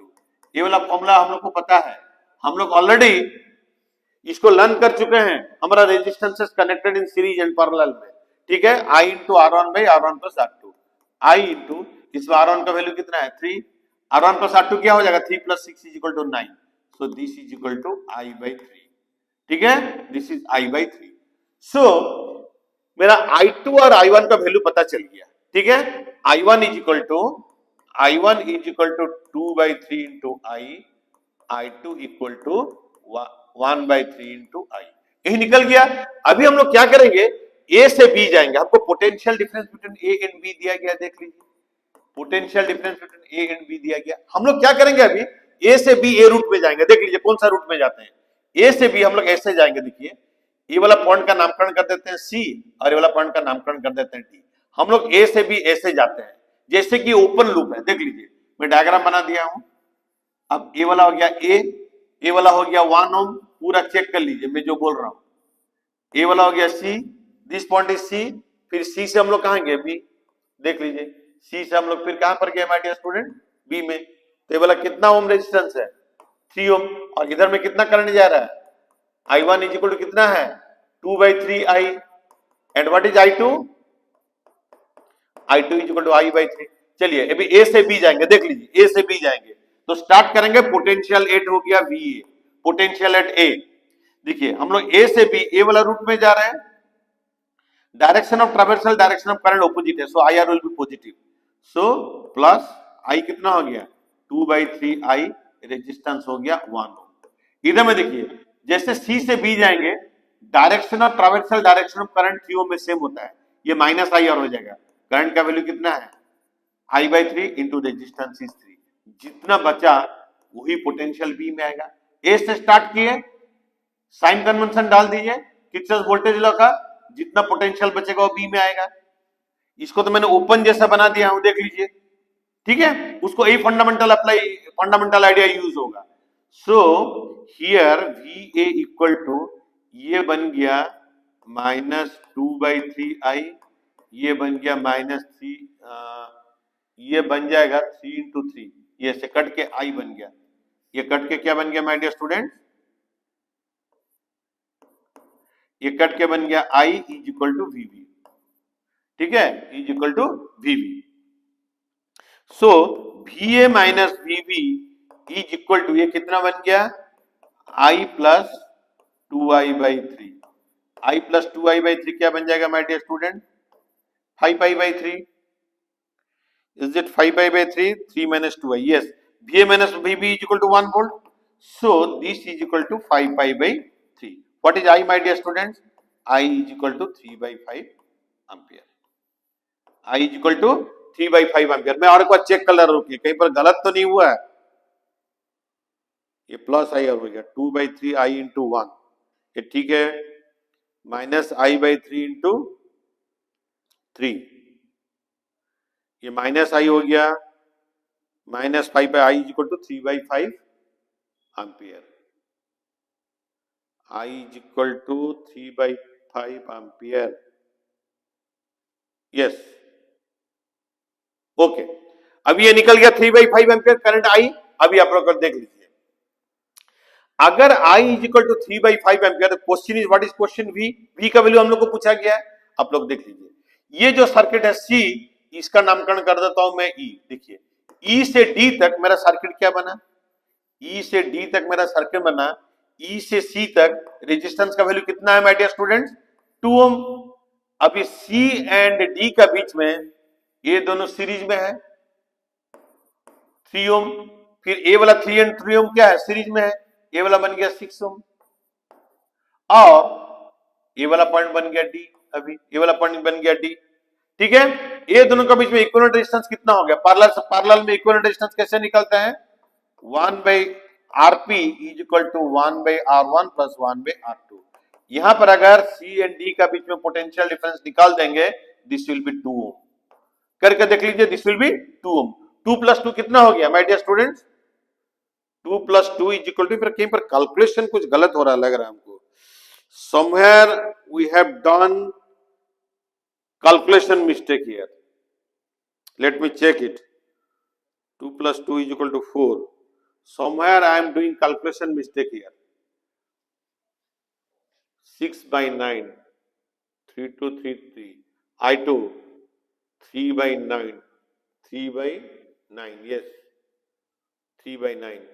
ये वाला फॉर्मूला हम लोग को पता है, हम लोग ऑलरेडी इसको लर्न कर चुके हैं हमारा resistances connected in series and parallel में. ठीक है, I into R1/R1 + R2. I into, इसमें R1 का वैल्यू कितना है 3, R1 + R2 क्या हो जाएगा 3 + 6 = 9. So this is equal to I/3. ठीक है, दिस इज I/3. सो मेरा I2 और I1 का वैल्यू पता चल गया. ठीक है, I1 = 2/3 into I, I2 = 1/3 into I. यही निकल गया. अभी हम लोग क्या करेंगे, A से B जाएंगे. हमको potential difference between A and B दिया गया, देख लीजिए. Potential difference between A and B दिया गया. हम लोग क्या करेंगे, अभी A से B A रूट में जाएंगे. देख लीजिए कौन सा रूट में जाते हैं. A से B हम लोग ऐसे जाएंगे. देखिए ये वाला पॉइंट का नामकरण कर देते हैं C और ये वाला पॉइंट का नामकरण कर देते हैं D. हम लोग A से B ऐसे जाते हैं जैसे कि ओपन लूप है. देख लीजिए मैं डायग्राम बना दिया हूं. अब ये वाला हो गया A, ये वाला हो गया 1 ओम. पूरा चेक कर लीजिए मैं जो बोल रहा हूं. ये वाला हो गया C, this point is C. फिर C से हम लोग कहां गए B, देख लीजिए C से हम लोग फिर कहां पर गए माय डियर स्टूडेंट, B में. तो ये वाला कितना ओम रेजिस्टेंस है 3 ओम. और इधर में कितना करंट जा रहा है, I1 = कितना है 2/3 I. And what is I2? I2 = I/3. चलिए अभी A से B जाएंगे. देख लीजिए A से B जाएंगे तो स्टार्ट करेंगे. पोटेंशियल एट हो गया VA, पोटेंशियल एट A. देखिए हम लोग A से B, A वाला रूट में जा रहे हैं. Direction of traversal, direction of current opposite है, so IR will be positive. So plus I कितना हो गया 2/3 I, रेजिस्टेंस हो गया 1 ओम. इधर में देखिए जैसे सी से बी जाएंगे, direction of traversal direction of current 3 ओम में सेम होता है, ये माइनस आई और हो जाएगा। करंट का वैल्यू कितना है, आई बाई 3 इंटू रेजिस्टेंस इज 3, जितना बचा वही पोटेंशियल बी में आएगा। ए से स्टार्ट किए, साइन कन्वेंशन डाल दीजिए, किरचॉफ वोल्टेज लॉ का, जितना पोटेंशियल बचेगा वो बी में आएगा। इसको तो मैंने ओपन जैसा बना दिया हूं, देख लीजिए, ठीक है। उसको यही फंडामेंटल आइडिया यूज होगा। So here V A equal to, ये बन गया -2/3i, ये बन गया -3, ये बन जाएगा 3 इंटू 3, ये से कट के आई बन गया, ये कट के क्या बन गया माय डियर स्टूडेंट, ये कट के बन गया I is equal to VB, ठीक है, is equal to VB। So VA minus VB is equal to, ये कितना बन गया, I plus 2i/3, I plus 2i/3 क्या बन जाएगा my dear student, 5i/3। Is it 5i/3? 3 minus 2i. Yes. VA minus VB is equal to 1 volt. So this is equal to 5pi/3. What is I, my dear students? I is equal to 3/5 ampere. I is equal to 3/5 ampere. मैं और एक बार check कर रहा हूँ कि कहीं पर गलत तो नहीं हुआ है। ये प्लस आई और हो गया 2/3 I इंटू 1, ये ठीक है, माइनस I/3 इंटू 3, ये माइनस आई हो गया, -5/i is equal to 3/5 ampere, I is equal to 3/5 ampere. Yes, okay, अब ये निकल गया 3/5 एम्पियर करंट I। अभी आप लोग देख लीजिए, अगर I is equal to 3/5 ampere, question is what is question V का वैल्यू हम लोग को पूछा गया है। आप लोग देख लीजिए, ये जो सर्किट है C, इसका नामकरण कर देता हूं मैं E। देखिए, E से D तक मेरा सर्किट क्या बना, E से D तक मेरा सर्किट बना, E से C तक रेजिस्टेंस का वैल्यू कितना है माय डियर स्टूडेंट्स, 2 ओम। अभी C एंड D का बीच में ये दोनों सीरीज में है, 3 ओम। फिर ए वाला 3 एंड 3 ओम क्या है, सीरीज में है, ए वाला बन गया 6 ओम, और ये वाला पॉइंट बन गया D, अभी ये वाला पॉइंट बन गया D, ठीक है। ये दोनों के बीच में इक्विवेलेंट रेजिस्टेंस कितना हो गया, पैरेलल में इक्विवेलेंट रेजिस्टेंस कैसे निकलता है, 1/Rp is equal to 1/R1 plus 1/R2। यहां पर अगर C एंड D का बीच में पोटेंशियल डिफरेंस निकाल देंगे, दिस विल बी 2 ओम। करके देख लीजिए, दिस विल बी 2 ओम। 2 + 2 कितना हो गया my dear students, 2 + 2 is equal to, फिर कहीं पर कैलकुलेशन कुछ गलत हो रहा लग रहा है हमको, somewhere we have done calculation mistake here. Let me check it. 2 + 2 is equal to 4. Somewhere I am doing calculation mistake here. 6/9, 3 2 3 3, I2 3/9, 3/9, yes, 3/9,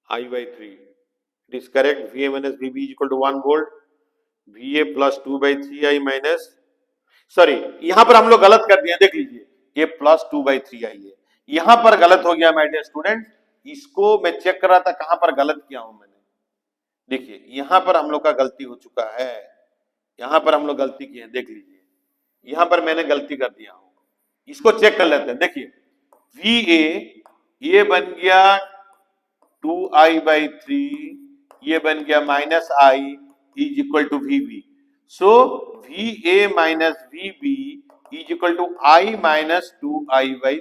I/3. It is correct. VA minus VB is equal to 1 volt. VA plus 2/3i minus, sorry, यहां पर हम लोग गलत कर दिए, देख लीजिए, ये प्लस 2/3i है, यहां पर गलत हो गया माय डियर स्टूडेंट। इसको मैं चेक कर रहा था कहां पर गलत किया हूं मैंने, देखिए यहां पर हम लोग का गलती हो चुका है, यहां पर हम लोग गलती किए हैं, देख लीजिए यहां पर मैंने गलती कर दिया हूं, इसको चेक कर लेते हैं। देखिए VA ये बन गया 2i/3, ये बन गया -i is equal to VB। So VA minus VB is equal to I minus 2i/3।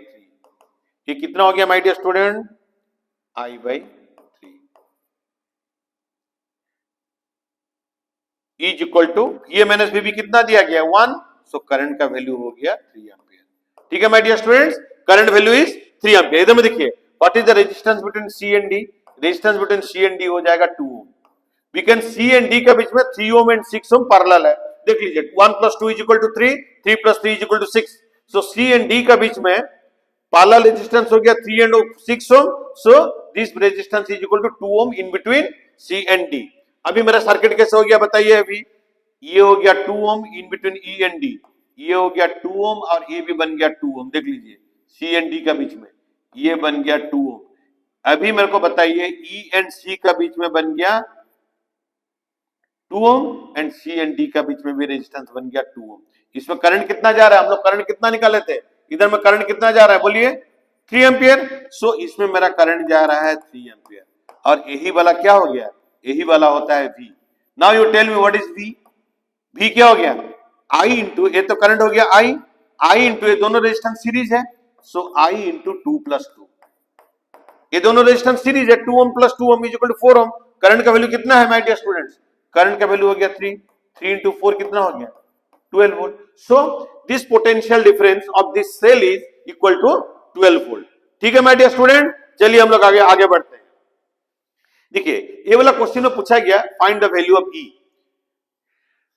ये कितना हो गया my dear student, I/3 is equal to VA minus VB कितना दिया गया, 1। सो करंट का वैल्यू हो गया 3 एम्पियर। ठीक है my dear students, current value is 3 ampere. इधर में देखिए, what is the resistance between C and D, resistance between C and D हो जाएगा 2 ohm. We can C and D के बीच में 3 ओम एंड 6 ओम पैरेलल है, देख लीजिए 1 + 2 = 3, 3 + 3 = 6। सो C एंड D का बीच में पैरेलल रेजिस्टेंस हो गया 3 and 6 ohm. So this resistance is equal to 2 ohm in between C and D। अभी मेरा सर्किट कैसे हो गया बताइए, अभी ये हो गया 2 ohm in between E and D, ये हो गया 2 ओम और ये भी बन गया 2 ओम, देख लीजिए C एंड D का बीच में ये बन गया 2 ओम। अभी मेरे को बताइए E एंड C का बीच में बन गया 2 ohm and C and D का बीच में भी रेजिस्टेंस बन गया 2 ओम। इसमें करंट कितना जा रहा है, हम लोग करंट कितना निकाले थे, इधर में करंट कितना जा रहा है बोलिए 3 एम्पियर। सो इसमें मेरा करंट जा रहा है 3 एम्पियर और यही वाला क्या हो गया, यही वाला होता है V। Now you tell me what is V। V क्या हो गया, I इंटू, ये तो करंट हो गया I इंटू, ये दोनों रेजिस्टेंस सीरीज है, सो I इंटू 2 प्लस 2, ये दोनों रेजिस्टेंस सीरीज है, 2 ohm plus 2 ohm is equal to 4 ohm. Current का वैल्यू कितना है माय डियर स्टूडेंट्स, करंट का वैल्यू हो गया 3 इंटू 4 कितना हो गया 12 volt. So this potential difference of this cell is equal to 12 volt. ठीक है माय डियर स्टूडेंट, चलिए हम लोग आगे बढ़ते हैं। देखिए ये वाला क्वेश्चन में पूछा गया फाइंड द वैल्यू ऑफ ई,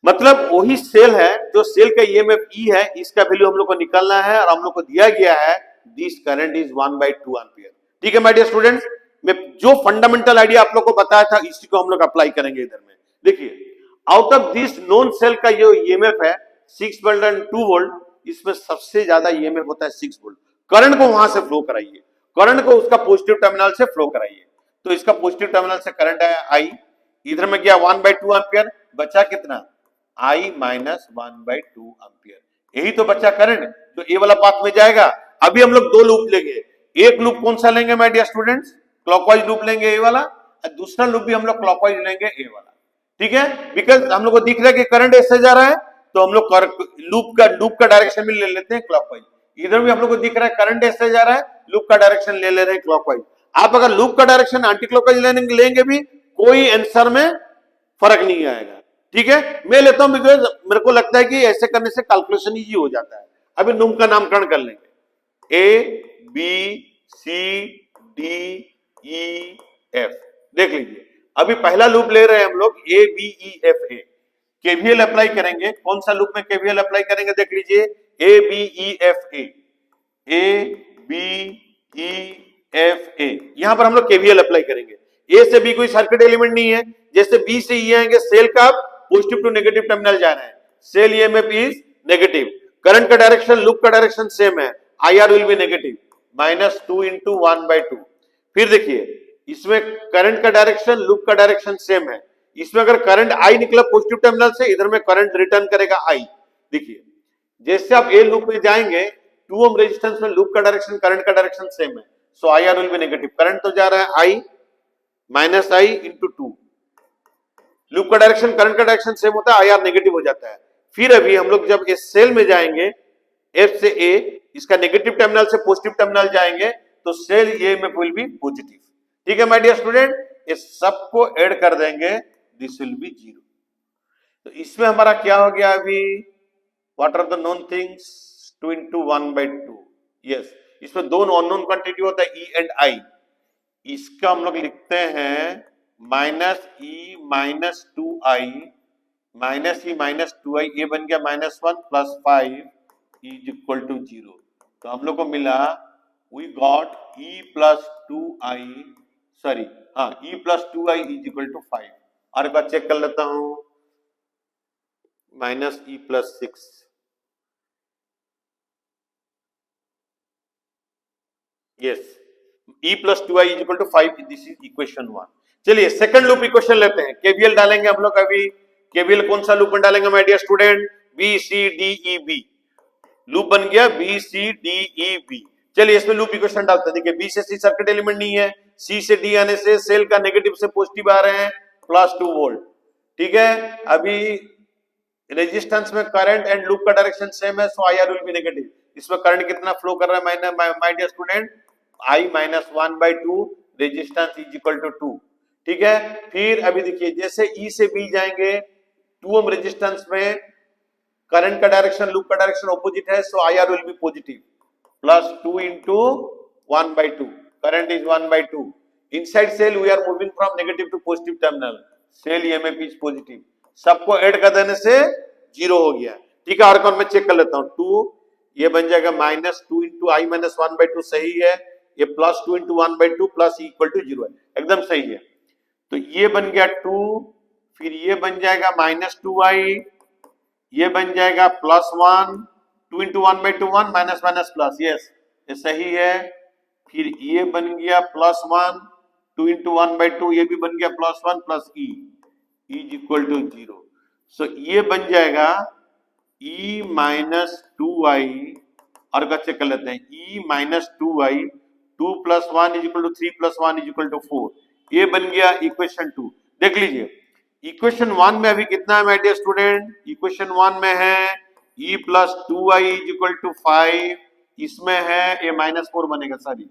मतलब वही सेल है जो सेल का ईएमएफ ई है, इसका वैल्यू हम लोग को निकालना है और हम लोग को दिया गया है दिस करंट इज 1/2 एम्पियर। ठीक है माय डियर स्टूडेंट्स, मैं जो फंडामेंटल आइडिया आप लोग को बताया था इसी को हम लोग अप्लाई करेंगे इधर में। देखिए out of this known cell का जो ईएमएफ है 6.2 वोल्ट, इसमें सबसे ज्यादा ईएमएफ होता है 6 वोल्ट। करंट को वहां से फ्लो कराइए, करंट को उसका पॉजिटिव टर्मिनल से फ्लो कराइए, तो इसका पॉजिटिव टर्मिनल से करंट आया आई, इधर में गया 1/2 एम्पियर, बचा कितना I माइनस 1/2 एम्पियर, यही तो बच्चा करंट जो ए वाला पाथ में जाएगा। अभी हम लोग दो लूप लेंगे, एक लूप कौन सा लेंगे my dear students, clockwise loop लेंगे ए वाला, और दूसरा लूप भी हम लोग क्लॉकवाइज लेंगे ए वाला। ठीक है, बिकॉज हम लोग को दिख रहा है कि करंट ऐसे जा रहा है, तो हम लोग लूप का डायरेक्शन भी ले लेते हैं क्लॉकवाइज। इधर भी हम लोग को दिख रहा है करंट ऐसे जा रहा है, लूप का डायरेक्शन ले रहे हैं क्लॉकवाइज। आप अगर लूप का डायरेक्शन एंटी क्लॉकवाइज लेंगे भी कोई आंसर में फर्क नहीं आएगा। ठीक है, मैं लेता हूं बिकॉज मेरे को लगता है कि ऐसे करने से कैलकुलेशन इजी हो जाता है। अभी लूप का नामकरण कर लेंगे, A B C D E F, देख लीजिए अभी पहला लूप ले रहे हैं हम लोग A B E F A, KVL apply करेंगे, कौन सा लूप में केवीएल अप्लाई करेंगे देख लीजिए, A B E F A B E F A, यहां पर हम लोग केवीएल अप्लाई करेंगे। ए से बी कोई सर्किट एलिमेंट नहीं है, जैसे बी से ई आएंगे, सेल का पॉजिटिव टू नेगेटिव टर्मिनल जाना है, cell EMF is negative, current का डायरेक्शन लूप का डायरेक्शन सेम है, IR will be negative -2 into 1/2। फिर देखिए इसमें करंट का डायरेक्शन लूप का डायरेक्शन सेम है, इसमें अगर करंट आई निकला पॉजिटिव टर्मिनल से, इधर में करंट रिटर्न करेगा आई। देखिए जैसे आप ए लूप में जाएंगे 2 ओम रेजिस्टेंस में लूप का डायरेक्शन करंट का डायरेक्शन सेम है, so IR will be negative, current तो जा रहा है I minus I into 2, loop का डायरेक्शन करंट का डायरेक्शन सेम होता है, आईआर नेगेटिव हो जाता है। फिर अभी हम लोग जब इस सेल में जाएंगे एफ से ए, इसका नेगेटिव टर्मिनल से पॉजिटिव टर्मिनल जाएंगे, तो cell EMF will be positive. ठीक है माय डियर स्टूडेंट, इस सबको ऐड कर देंगे, दिस विल बी 0। तो इसमें हमारा क्या हो गया अभी, what are the known things, 2 into 1/2, yes, इसमें दो अननोन क्वांटिटी होता है ई एंड आई, इसका हम लोग लिखते हैं -e माइनस 2i -e ये बन गया -1 प्लस 5 इज इक्वल टू 0। तो हम लोग को मिला we got e plus 2i, sorry हाँ e plus 2i is equal to 5। और एक बार चेक कर लेता हूं, -e plus 6, yes e plus 2i is equal to 5, this is equation 1। चलिए सेकंड लूप इक्वेशन लेते हैं, केवीएल डालेंगे हम लोग। अभी केवीएल कौन सा लूप में डालेंगे my dear student, B C D E B, loop बन गया B C D E B. चलिए इसमें लूप इक्वेशन डालते हैं। देखिए बी से सी सर्किट एलिमेंट नहीं है, सी से डी आने से सेल का नेगेटिव से पॉजिटिव आ रहे हैं, +2 वोल्ट। ठीक है, अभी रेजिस्टेंस में करंट एंड लूप का डायरेक्शन सेम है, so IR will be negative. इसमें करंट कितना फ्लो कर रहा है my dear student, I minus 1/2, resistance is equal to 2। ठीक है, फिर अभी देखिए जैसे E से B जाएंगे 2 ओम रेजिस्टेंस में करंट का डायरेक्शन लूप का डायरेक्शन ऑपोजिट है, so IR will be positive, +2 into 1/2, current is 1/2। Inside cell we are moving from negative to positive terminal, cell EMF is positive, सबको add कर देने से 0 हो गया। ठीक है, और कौन मैं चेक कर लेता हूं, 2 ये बन जाएगा -2 इंटू I माइनस 1/2, सही है, ये +2 इंटू 1/2 प्लस इक्वल टू 0 है, एकदम सही है। तो ये बन गया 2, फिर ये बन जाएगा -2i, ये बन जाएगा +1, 2 into 1/2 1 minus minus plus, yes ये सही है। फिर ये बन गया +1, 2 इंटू 1/2 ये भी बन गया +1 plus E, is equal to 0। So ये बन जाएगा e माइनस 2i, और चेक कर लेते हैं, e minus 2i, 2 plus 1 is equal to 3 plus 1 is equal to 4। ये बन गया इक्वेशन 2। देख लीजिए इक्वेशन 1 में अभी कितना है माय डियर स्टूडेंट, इक्वेशन 1 में है e plus 2i is equal to 5, इसमें है ये माइनस 4 बनेगा, सॉरी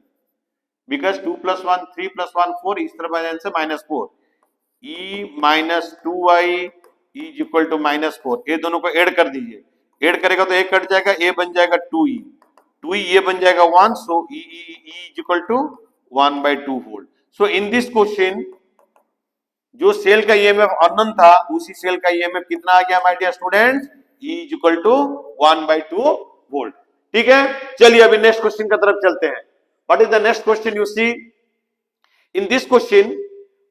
बिकॉज 2 प्लस 1 3 प्लस 1 4, इस तरफ आने से minus 4, e minus 2i is equal to minus 4। ये दोनों को ऐड कर दीजिए, ऐड करेगा तो एक कट जाएगा, ए बन जाएगा 2e, 2e ये बन जाएगा 1, so e is equal to 1/2 volt. So in this question जो सेल का ईएमएफ अननोन था, उसी सेल का ईएमएफ कितना आ गया my dear students, E is equal to 1/2 volt. ठीक है, चलिए अभी नेक्स्ट क्वेश्चन की तरफ चलते हैं। What is the next question? You see in this question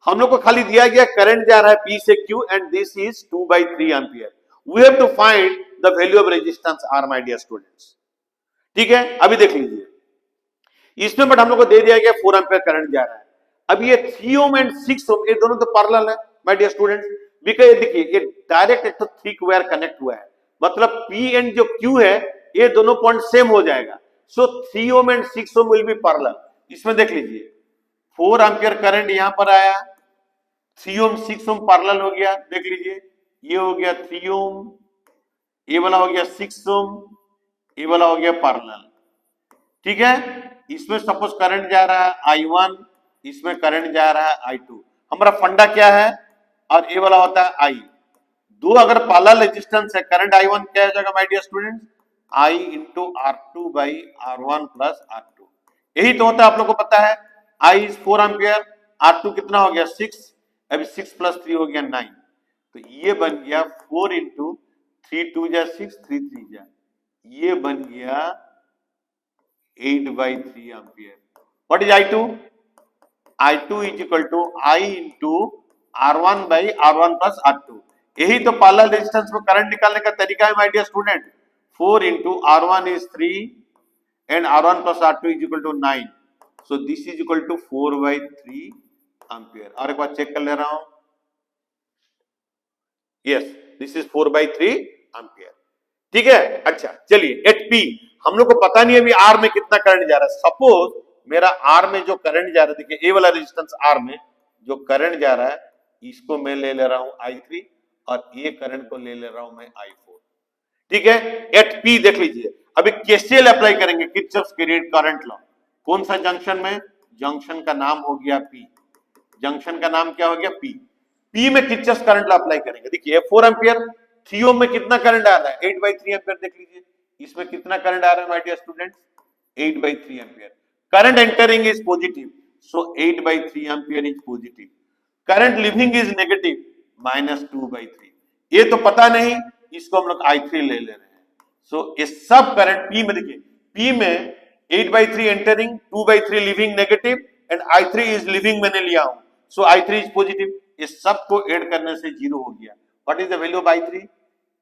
हम लोग को खाली दिया गया करंट जा रहा है P से Q and this is 2/3 ampere. We have to find the value of resistance R my dear students. ठीक है, अभी देख लीजिए इसमें बट हम लोग को दे दिया गया 4 एम्पियर करंट जा रहा है। अब ये 3 ओम एंड 6 ओम ये दोनों तो पैरेलल है माय डियर स्टूडेंट्स, बिकॉज़ देखिए ये डायरेक्ट एक तो थिक वायर कनेक्ट हुआ है, मतलब P एंड जो Q है ये दोनों पॉइंट सेम हो जाएगा। सो 3 ohm and 6 ohm will be parallel. इसमें देख लीजिए 4 एम्पियर करंट यहां पर आया, 3 ओम 6 ओम पैरेलल हो गया। देख लीजिए ये हो गया 3 ओम, ये वाला हो गया 6 ओम, ये वाला हो गया पैरेलल। ठीक है, इसमें सपोज करंट जा रहा है I1, इसमें करंट जा रहा है I2। हमारा फंडा क्या है, और ये वाला होता है I। दो अगर पैरेलल रेजिस्टेंस है, करंट I1 क्या हो जाएगा my dear students, I into R2 by R1 plus R2। यही तो होता है, आप लोग को पता है। I इज 4 एम्पियर, R2 कितना हो गया 6, अभी 6 प्लस 3 हो गया 9, तो ये बन गया 4 इंटू 3 2 जा 6 3 3 जा, ये बन गया 8/3 ampere. What is I2? I2 is equal to I into R1 by R1 plus R2। यही तो पैरेलल रेजिस्टेंस में करंट निकालने का तरीका है my dear student. 4 into R1 is 3 and R1 plus R2 is equal to 9, so this is equal to 4/3 ampere. और एक बार चेक कर ले रहा हूं, यस दिस इज 4/3 एम्पियर। ठीक है, अच्छा चलिए एट P हम लोग को पता नहीं अभी R में कितना करंट जा रहा है। सपोज मेरा R में जो करंट जा रहा है, देखिए ए वाला रेजिस्टेंस R में जो करंट जा रहा है, इसको मैं ले ले रहा हूं I3 और ये करंट को ले ले रहा हूं मैं I4। ठीक है, एट P देख लीजिए अभी KCL अप्लाई करेंगे, किरचॉफ्स करंट लॉ। कौन सा जंक्शन में? जंक्शन का नाम हो गया P। जंक्शन का नाम क्या हो गया P। P में किरचॉफ्स करंट लॉ अप्लाई करेंगे। देखिए 4 एम्पियर, 3 ओम में कितना करंट आ रहा है 8/3 एम्पियर। देख लीजिए इसमें कितना करंट आ रहा है my dear students, 8/3 ampere. Current entering is positive, so 8/3 ampere is positive. Current leaving is negative, -2/3। ये तो पता नहीं, इसको हम लोग I3 ले ले रहे हैं। सो ये सब करंट P में देखिए, P में 8/3 entering, 2/3 living negative and I3 is living मैंने लिया हूं, सो I3 इज पॉजिटिव। ये सब को ऐड करने से 0 हो गया। What is the value of I3?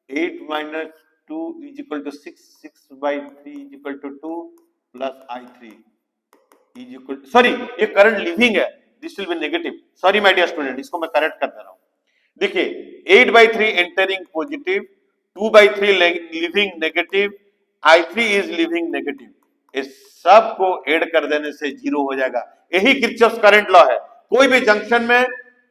8 minus 2 is equal to 6, 6/3 is equal to 2 plus I3 is equal to, sorry ये करंट लिविंग है, this will be negative, sorry my dear student, इसको मैं करेक्ट कर दे रहा हूं। देखिए 8/3 entering positive, 2/3 living negative, I3 is living negative. इस सब को ऐड कर देने से 0 हो जाएगा। यही किरचॉफ्स करंट लॉ है। कोई भी जंक्शन में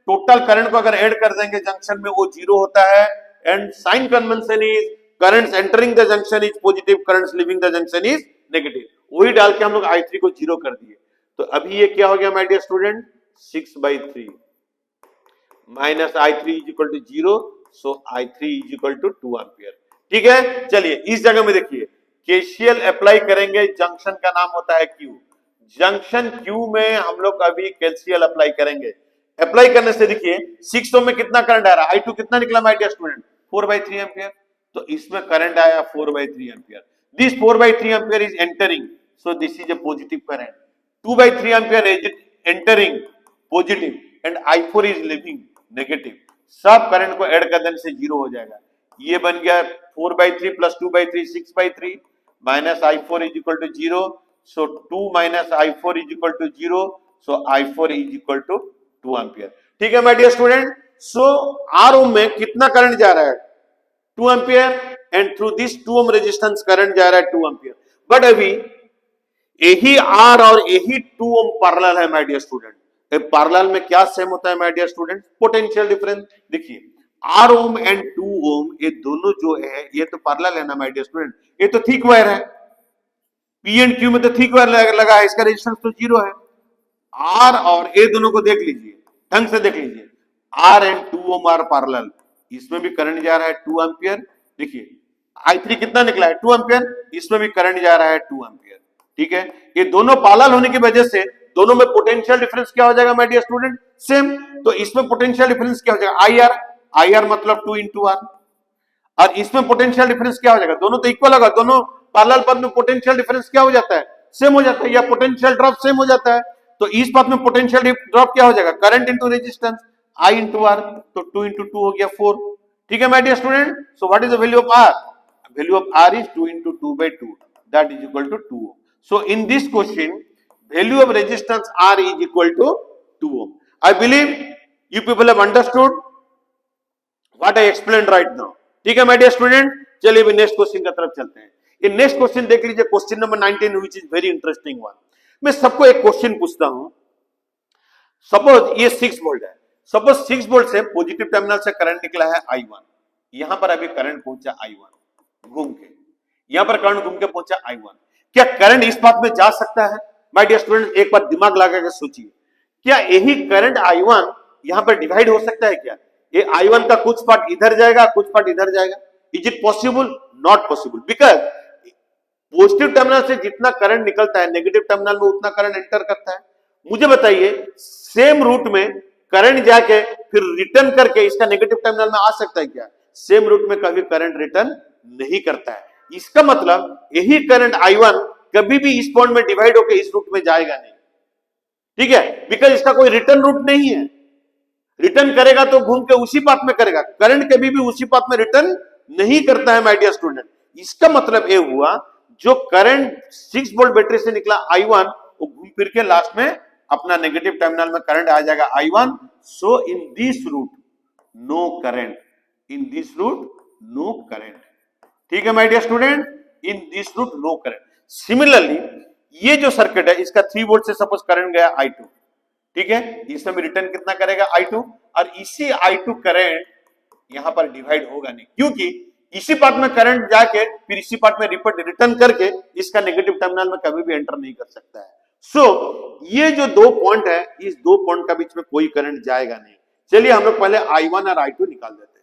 टोटल करंट को अगर ऐड कर देंगे जंक्शन में, वो 0 होता है। And sign convention is currents entering the junction is positive, currents leaving the junction is negative. वही डाल के हम लोग I3 को 0 कर दिए। तो अभी ये क्या हो गया my dear student, 6/3 minus I3 is equal to 0, so I3 is equal to 2 ampere. ठीक है, चलिए इस जगह में देखिए KCL अप्लाई करेंगे, जंक्शन का नाम होता है Q। जंक्शन Q में हम लोग अभी KCL अप्लाई करेंगे। अप्लाई करने से देखिए 6 ओम में कितना करंट आ रहा है, I2 कितना निकला माय डियर स्टूडेंट, 4/3 एम्पियर। तो इसमें करंट आया 4/3 ampere. This 4/3 ampere is entering, so this is a positive current. 2/3 ampere is entering positive and I4 is living negative. सब करंट को ऐड कर देने से 0 हो जाएगा। ये बन गया 4/3 plus 2/3 6/3 minus I4 is equal to 0, so 2 minus I4 is equal to 0, so I4 is equal to 2 ampere. ठीक है my dear student, so R ohm में कितना करंट जा रहा है 2 ampere and through this 2 ohm resistance current जा रहा है 2 एम्पियर। बट अभी यही आर और यही 2 ओम पैरेलल है माय डियर स्टूडेंट। पैरेलल में क्या सेम होता है my dear student? Potential difference. देखिए आर ओम एंड 2 ओम ये दोनों जो है ये तो पैरेलल है ना माय डियर स्टूडेंट, ये तो थिक वायर है, पी एंड क्यू में तो थिक वायर लगा है, इसका रेजिस्टेंस तो 0 है। आर और ए दोनों को देख लीजिए, ढंग से देख लीजिए, R and 2 ohm R parallel, इसमें भी करंट जा रहा है 2 एम्पियर। देखिए I3 कितना निकला है 2 एम्पियर, इसमें भी करंट जा रहा है 2 एम्पियर। ठीक है, ये दोनों पैरेलल होने की वजह से दोनों में पोटेंशियल डिफरेंस क्या हो जाएगा माय डियर स्टूडेंट? सेम। तो इसमें पोटेंशियल डिफरेंस क्या हो जाएगा? आई आर, आई आर मतलब 2 इंटू आर, और इसमें पोटेंशियल डिफरेंस क्या हो जाएगा? दोनों तो इक्वल होगा, दोनों पैरेलल पथ में पोटेंशियल डिफरेंस क्या हो जाता है? सेम हो जाता है, या पोटेंशियल ड्रॉप सेम हो जाता है। तो इस पथ में पोटेंशियल ड्रॉप क्या हो जाएगा? Current into resistance, I into R, तो 2 इंटू 2 हो गया 4। ठीक है my dear student, so what is the value of R? Value of R is 2 into 2 by 2, that is equal to 2 ohm. So in this question, value of resistance R is equal to 2 ohm. I believe you people have understood what I explained right now. ठीक है my dear student, चलिए अभी next question की तरफ चलते हैं। ये next question देख लीजिए, question number 19 which is very interesting one. मैं सबको एक क्वेश्चन पूछता हूं, सपोज ये 6 वोल्ट है, सपोज 6 वोल्ट से पॉजिटिव टर्मिनल से करंट निकला है I1, यहां पर अभी करंट पहुंचा I1 घूम के, यहां पर करंट घूम के पहुंचा I1, क्या करंट इस पाथ में जा सकता है? माय डियर स्टूडेंट एक बार दिमाग लगा के सोचिए, क्या यही करंट I1 यहां पर डिवाइड हो सकता है क्या? ये I1 का कुछ पार्ट इधर जाएगा, कुछ पार्ट इधर जाएगा। Is it possible? Not possible, because positive terminal से जितना करंट निकलता है नेगेटिव टर्मिनल में उतना करंट एंटर करता है। मुझे बताइए सेम रूट में करंट जाके फिर रिटर्न करके इसका नेगेटिव टर्मिनल में आ सकता है क्या? सेम रूट में कभी करंट रिटर्न नहीं करता है। इसका मतलब यही करंट I1 कभी भी इस पॉइंट में डिवाइड होकर इस रूट में जाएगा नहीं। ठीक है, बिकॉज इसका कोई रिटर्न रूट नहीं है। रिटर्न करेगा तो घूम के उसी पाथ में करेगा, करंट कभी भी उसी पाथ में रिटर्न नहीं करता है माय डियर स्टूडेंट। इसका मतलब ये हुआ जो करंट 6 वोल्ट बैटरी से निकला I1 वो घूम फिर के लास्ट में अपना नेगेटिव टर्मिनल में करंट आ जाएगा I1। So in this route no current, in this route no current. ठीक है my dear student, in this route no current. Similarly ये जो सर्किट है इसका 3 वोल्ट से सपोज करंट गया I2, ठीक है, इसमें भी रिटर्न कितना करेगा I2, और इसी I2 करंट यहां पर डिवाइड होगा नहीं, क्योंकि इसी पार्ट में करंट जाके फिर इसी पार्ट में रिटर्न करके इसका नेगेटिव टर्मिनल में कभी भी एंटर नहीं कर सकता है। सो ये जो 2 पॉइंट है, इस 2 पॉइंट का बीच में कोई करंट जाएगा नहीं। चलिए हम लोग पहले I1 और I2 निकाल देते हैं।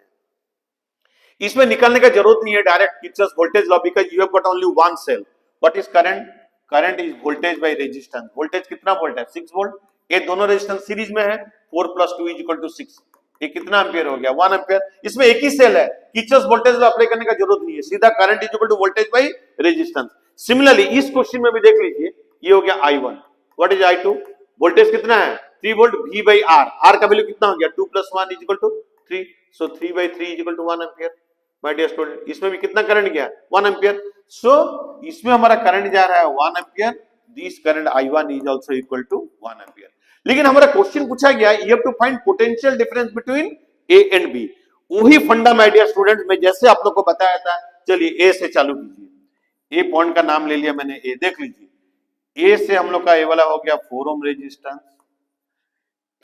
इसमें निकालने का जरूरत नहीं है, direct Kirchhoff voltage law, because you have got only one cell. What is current? Current is voltage by resistance. Voltage कितना वोल्ट है? 6 वोल्ट। ये दोनों रेजिस्टेंस सीरीज में है, 4 + 2 = 6। ये कितना एम्पियर हो गया? 1 एम्पियर। इसमें एक ही सेल है, किरचॉफ वोल्टेज लॉ अप्लाई करने का जरूरत नहीं है, सीधा current = voltage by resistance. Similarly इस क्वेश्चन में भी देख लीजिए, ये हो गया I1। What is I2? Voltage कितना है? 3 वोल्ट, V/R। R का वैल्यू कितना हो गया? 2 + 1 = 3। So 3/3 = 1 ampere. My dear student, इसमें भी कितना करंट गया? 1 एम्पियर। सो इसमें हमारा करंट जा रहा है 1 ampere. This current I1 is also equal to 1 ampere. लेकिन हमारा क्वेश्चन पूछा गया you have to find potential difference between A and B। वही फंडा माय डियर स्टूडेंट मैं जैसे आप लोग को बताया था। चलिए A से चालू कीजिए। A पॉइंट का नाम ले लिया मैंने, A देख लीजिए। A से हम लोग का ये वाला हो गया 4 ओम रेजिस्टेंस,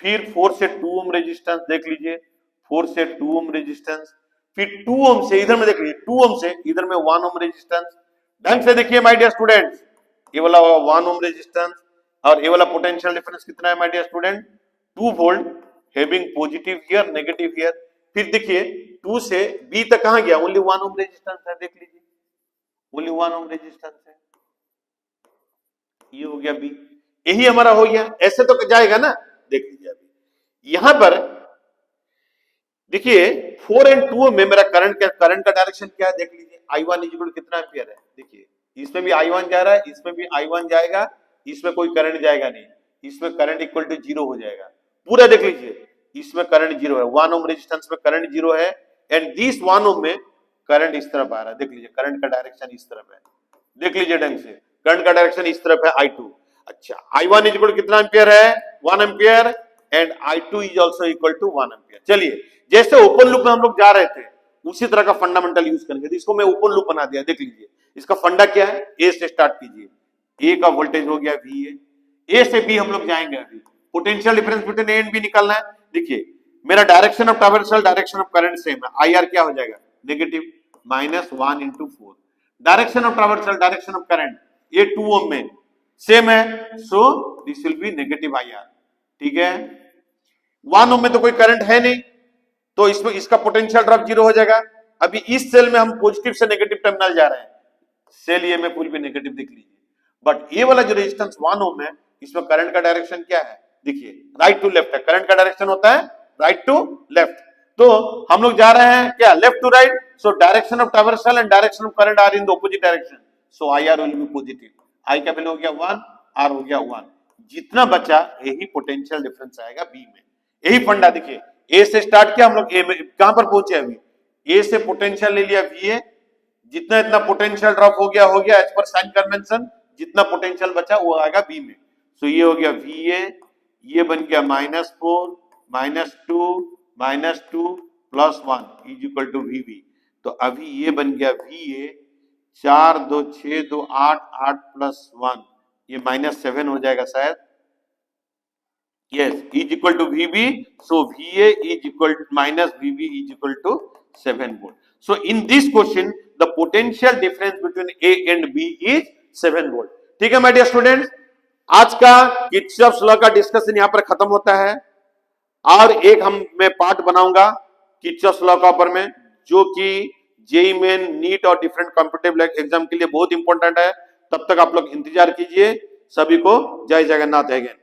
फिर 4 से 2 ओम रेजिस्टेंस देख लीजिए, 4 से 2 ओम रेजिस्टेंस, फिर 2 ओम से इधर में देख लीजिए, 2 ओम से इधर में 1 ओम रेजिस्टेंस। ढंग से देखिए माय डियर स्टूडेंट्स, ये वाला 1 ओम रेजिस्टेंस और ये वाला पोटेंशियल डिफरेंस कितना है my dear student? 2 volt, having positive here negative here. फिर देखिए 2 से B तक कहां गया? ओनली 1 ओम रेजिस्टेंस है, देख लीजिए ओनली 1 ओम रेजिस्टेंस है। ये हो गया B, यही हमारा हो गया। ऐसे तो जाएगा ना, देख लीजिए अभी यहां पर देखिए 4 एंड 2 में मेरा करंट का डायरेक्शन क्या है देख लीजिए। I1 = कितना एम्पियर है? देखिए इसमें भी I1 जा रहा है, इसमें भी I1 जाएगा, इसमें कोई करंट जाएगा नहीं, इसमें करंट = 0 हो जाएगा। पूरा देख लीजिए, इसमें करंट 0 है, 1 ओम रेजिस्टेंस में करंट 0 है, एंड दिस 1 ओम में करंट इस तरफ आ रहा है। देख लीजिए करंट का डायरेक्शन इस तरफ है, देख लीजिए ढंग से, करंट का डायरेक्शन इस तरफ है I2। अच्छा I1 = कितना एम्पियर है? 1 ampere. And I2 is also equal to 1 ampere. चलिए, जैसे ओपन लूप में हम लोग जा रहे थे उसी तरह का फंडामेंटल यूज करेंगे। तो इसको मैं ओपन लूप बना दिया, देख लीजिए। इसका फंडा क्या है, ए से स्टार्ट कीजिए। ए का वोल्टेज हो गया VA, ए से बी हम लोग जाएंगे। अभी potential difference between A and B निकालना है। देखिए, मेरा direction of traversal, direction of current same है। IR क्या हो जाएगा, negative -1 × 4। Direction of traversal, direction of current, ये 2 ओम में सेम है, so this will be negative IR। ठीक है, 1 ओम में तो कोई करंट है नहीं, तो इसमें इसका पोटेंशियल ड्रॉप 0 हो जाएगा। अभी इस सेल में हम पॉजिटिव से नेगेटिव टर्मिनल जा रहे हैं, सेल ये में कुल भी नेगेटिव देख लीजिए। बट ये वाला जो रेजिस्टेंस 1 ओम है, इसमें करंट का डायरेक्शन क्या है, देखिए राइट टू लेफ्ट है। करंट का डायरेक्शन होता है राइट टू लेफ्ट, तो हम लोग जा रहे हैं क्या, left to right. So direction of traversal and direction of current are in the opposite direction, so IR will be positive. I का वैल्यू हो गया 1, R हो गया 1। जितना बचा यही पोटेंशियल डिफरेंस आएगा बी में। यही फंडा, देखिए ए से स्टार्ट किया हम लोग, ए में कहां पर पहुंचे, अभी ए से पोटेंशियल ले लिया VA, जितना इतना पोटेंशियल ड्रॉप हो गया एज पर साइन कन्वेंशन, जितना पोटेंशियल बचा वो आएगा बी में। सो ये हो गया VA, ये बन गया -4 -2 +1 इज इक्वल टू VB। तो अभी ये बन गया VA 4 2 6 2 8 8 +1, ये -7 हो जाएगा शायद। Yes, is equal to VB, so VA is equal to -VB is equal to 7 volt. So in this question, the potential difference between A and B is 7 volt. ठीक है, my dear students, आज का Kirchhoff's law का discussion यहाँ पर खत्म होता है। और एक मैं पार्ट बनाऊंगा किर्चॉफ्स लॉ का ऊपर में, जो कि जेईई मेन, नीट और डिफरेंट कॉम्पिटिटिव एग्जाम के लिए बहुत इंपॉर्टेंट है। तब तक आप लोग इंतजार कीजिए। सभी को जय जगन्नाथ अगेन।